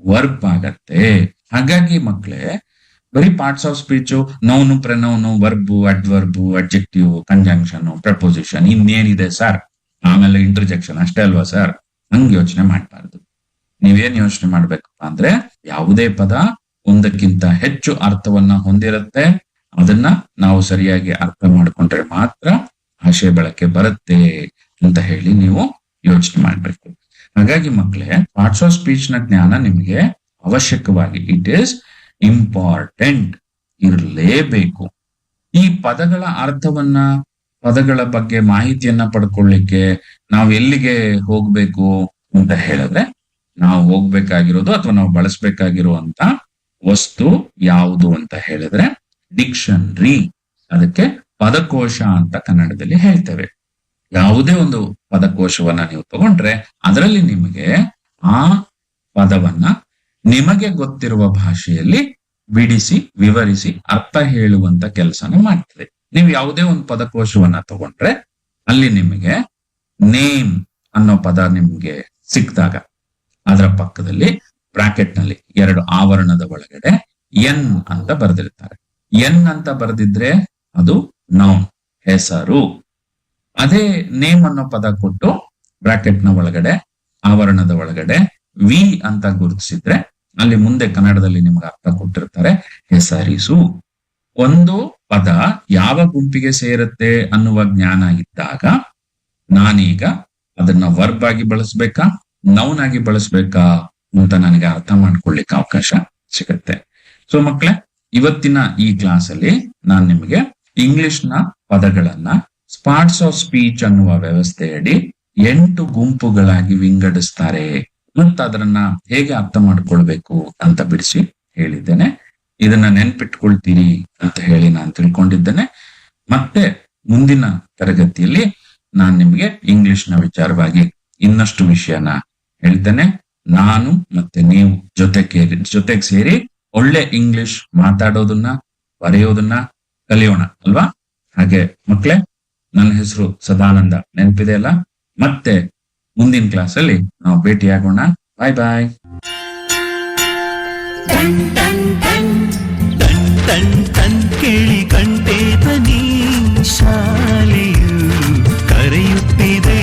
ವರ್ಬ್ ಆಗತ್ತೆ. ಹಾಗಾಗಿ ಮಕ್ಕಳೇ, ಬರೀ parts of speech noun, pronoun, verb, adverb, adjective, conjunction, preposition ಇನ್ನೇನಿದೆ ಸರ್, ಆಮೇಲೆ ಇಂಟರ್ಜೆಕ್ಷನ್ ಅಷ್ಟೇ ಅಲ್ವಾ ಸರ್, ಹಂಗ್ ಯೋಚನೆ ಮಾಡ್ಬಾರ್ದು. ನೀವೇನ್ ಯೋಚನೆ ಮಾಡ್ಬೇಕಪ್ಪ ಅಂದ್ರೆ, ಯಾವುದೇ ಪದ ಒಂದಕ್ಕಿಂತ ಹೆಚ್ಚು ಅರ್ಥವನ್ನ ಹೊಂದಿರುತ್ತೆ, ಅದನ್ನ ನಾವು ಸರಿಯಾಗಿ ಅರ್ಥ ಮಾಡ್ಕೊಂಡ್ರೆ ಮಾತ್ರ ಭಾಷೆ ಬಳಕೆ ಬರುತ್ತೆ ಅಂತ ಹೇಳಿ ನೀವು ಯೋಚನೆ ಮಾಡ್ಬೇಕು. ಹಾಗಾಗಿ ಮಕ್ಕಳೇ, ಪಾರ್ಟ್ಸ್ ಆಫ್ ಸ್ಪೀಚ್ ನ ಜ್ಞಾನ ನಿಮಗೆ ಅವಶ್ಯಕವಾಗಿ, ಇಟ್ ಈಸ್ ಇಂಪಾರ್ಟೆಂಟ್, ಇರಲೇಬೇಕು. ಈ ಪದಗಳ ಅರ್ಥವನ್ನ, ಪದಗಳ ಬಗ್ಗೆ ಮಾಹಿತಿಯನ್ನ ಪಡ್ಕೊಳ್ಳಿಕ್ಕೆ ನಾವು ಎಲ್ಲಿಗೆ ಹೋಗ್ಬೇಕು ಅಂತ ಹೇಳಿದ್ರೆ, ನಾವು ಹೋಗ್ಬೇಕಾಗಿರೋದು ಅಥವಾ ನಾವು ಬಳಸ್ಬೇಕಾಗಿರುವಂತ ವಸ್ತು ಯಾವುದು ಅಂತ ಹೇಳಿದ್ರೆ ಡಿಕ್ಷನರಿ, ಅದಕ್ಕೆ ಪದಕೋಶ ಅಂತ ಕನ್ನಡದಲ್ಲಿ ಹೇಳ್ತೇವೆ. ಯಾವುದೇ ಒಂದು ಪದಕೋಶವನ್ನ ನೀವು ತಗೊಂಡ್ರೆ ಅದರಲ್ಲಿ ನಿಮಗೆ ಆ ಪದವನ್ನ ನಿಮಗೆ ಗೊತ್ತಿರುವ ಭಾಷೆಯಲ್ಲಿ ಬಿಡಿಸಿ ವಿವರಿಸಿ ಅರ್ಥ ಹೇಳುವಂತ ಕೆಲಸನ ಮಾಡ್ತದೆ. ನೀವು ಯಾವುದೇ ಒಂದು ಪದಕೋಶವನ್ನ ತಗೊಂಡ್ರೆ ಅಲ್ಲಿ ನಿಮಗೆ ನೇಮ್ ಅನ್ನೋ ಪದ ನಿಮ್ಗೆ ಸಿಕ್ಕಿದಾಗ ಅದರ ಪಕ್ಕದಲ್ಲಿ ಬ್ರಾಕೆಟ್ ನಲ್ಲಿ 2 ಆವರಣದ ಒಳಗಡೆ ಎನ್ ಅಂತ ಬರೆದಿರ್ತಾರೆ. ಎನ್ ಅಂತ ಬರೆದಿದ್ರೆ ಅದು ನೌನ್, ಹೆಸರು. ಅದೇ ನೇಮ್ ಅನ್ನೋ ಪದ ಕೊಟ್ಟು ಬ್ರಾಕೆಟ್ ನ ಒಳಗಡೆ ಆವರಣದ ಒಳಗಡೆ ವಿ ಅಂತ ಗುರುತಿಸಿದ್ರೆ ಅಲ್ಲಿ ಮುಂದೆ ಕನ್ನಡದಲ್ಲಿ ನಿಮ್ಗೆ ಅರ್ಥ ಕೊಟ್ಟಿರ್ತಾರೆ, ಹೆಸರಿಸು. ಒಂದು ಪದ ಯಾವ ಗುಂಪಿಗೆ ಸೇರುತ್ತೆ ಅನ್ನುವ ಜ್ಞಾನ ಇದ್ದಾಗ ನಾನೀಗ ಅದನ್ನ ವರ್ಬ್ ಆಗಿ ಬಳಸ್ಬೇಕಾ, ನೌನ್ ಆಗಿ ಬಳಸ್ಬೇಕಾ ಅಂತ ನನಗೆ ಅರ್ಥ ಮಾಡ್ಕೊಳ್ಳಿಕ್ಕೆ ಅವಕಾಶ ಸಿಗುತ್ತೆ. ಸೊ ಮಕ್ಕಳೇ, ಇವತ್ತಿನ ಈ ಕ್ಲಾಸ್ ಅಲ್ಲಿ ನಾನು ನಿಮಗೆ ಇಂಗ್ಲಿಷ್ ನ ಪದಗಳನ್ನ ಪಾರ್ಟ್ಸ್ ಆಫ್ ಸ್ಪೀಚ್ ಅನ್ನುವ ವ್ಯವಸ್ಥೆಯಡಿ 8 ಗುಂಪುಗಳಾಗಿ ವಿಂಗಡಿಸ್ತಾರೆ ಮತ್ತು ಅದನ್ನ ಹೇಗೆ ಅರ್ಥ ಮಾಡ್ಕೊಳ್ಬೇಕು ಅಂತ ಬಿಡಿಸಿ ಹೇಳಿದ್ದೇನೆ. ಇದನ್ನ ನೆನ್ಪಿಟ್ಕೊಳ್ತೀರಿ ಅಂತ ಹೇಳಿ ನಾನು ತಿಳ್ಕೊಂಡಿದ್ದೇನೆ. ಮತ್ತೆ ಮುಂದಿನ ತರಗತಿಯಲ್ಲಿ ನಾನು ನಿಮ್ಗೆ ಇಂಗ್ಲಿಷ್ ನ ವಿಚಾರವಾಗಿ ಇನ್ನಷ್ಟು ವಿಷಯನ ಹೇಳ್ತೇನೆ. ನಾನು ಮತ್ತೆ ನೀವು ಜೊತೆಗೆ ಸೇರಿ ಒಳ್ಳೆ ಇಂಗ್ಲಿಷ್ ಮಾತಾಡೋದನ್ನ, ಬರೆಯೋದನ್ನ ಕಲಿಯೋಣ ಅಲ್ವಾ? ಹಾಗೆ ಮಕ್ಕಳೇ, ನನ್ನ ಹೆಸರು ಸದಾನಂದ, ನೆನಪಿದೆ ಅಲ್ಲ? ಮತ್ತೆ ಮುಂದಿನ ಕ್ಲಾಸ್ ಅಲ್ಲಿ ನಾವು ಭೇಟಿಯಾಗೋಣ. ಬಾಯ್ ಬಾಯ್. ಕೇಳಿ ಕಂಠೆ ಧ್ವನಿ ಶಾಲೆಯು ಕರೆಯುತ್ತಿದೆ.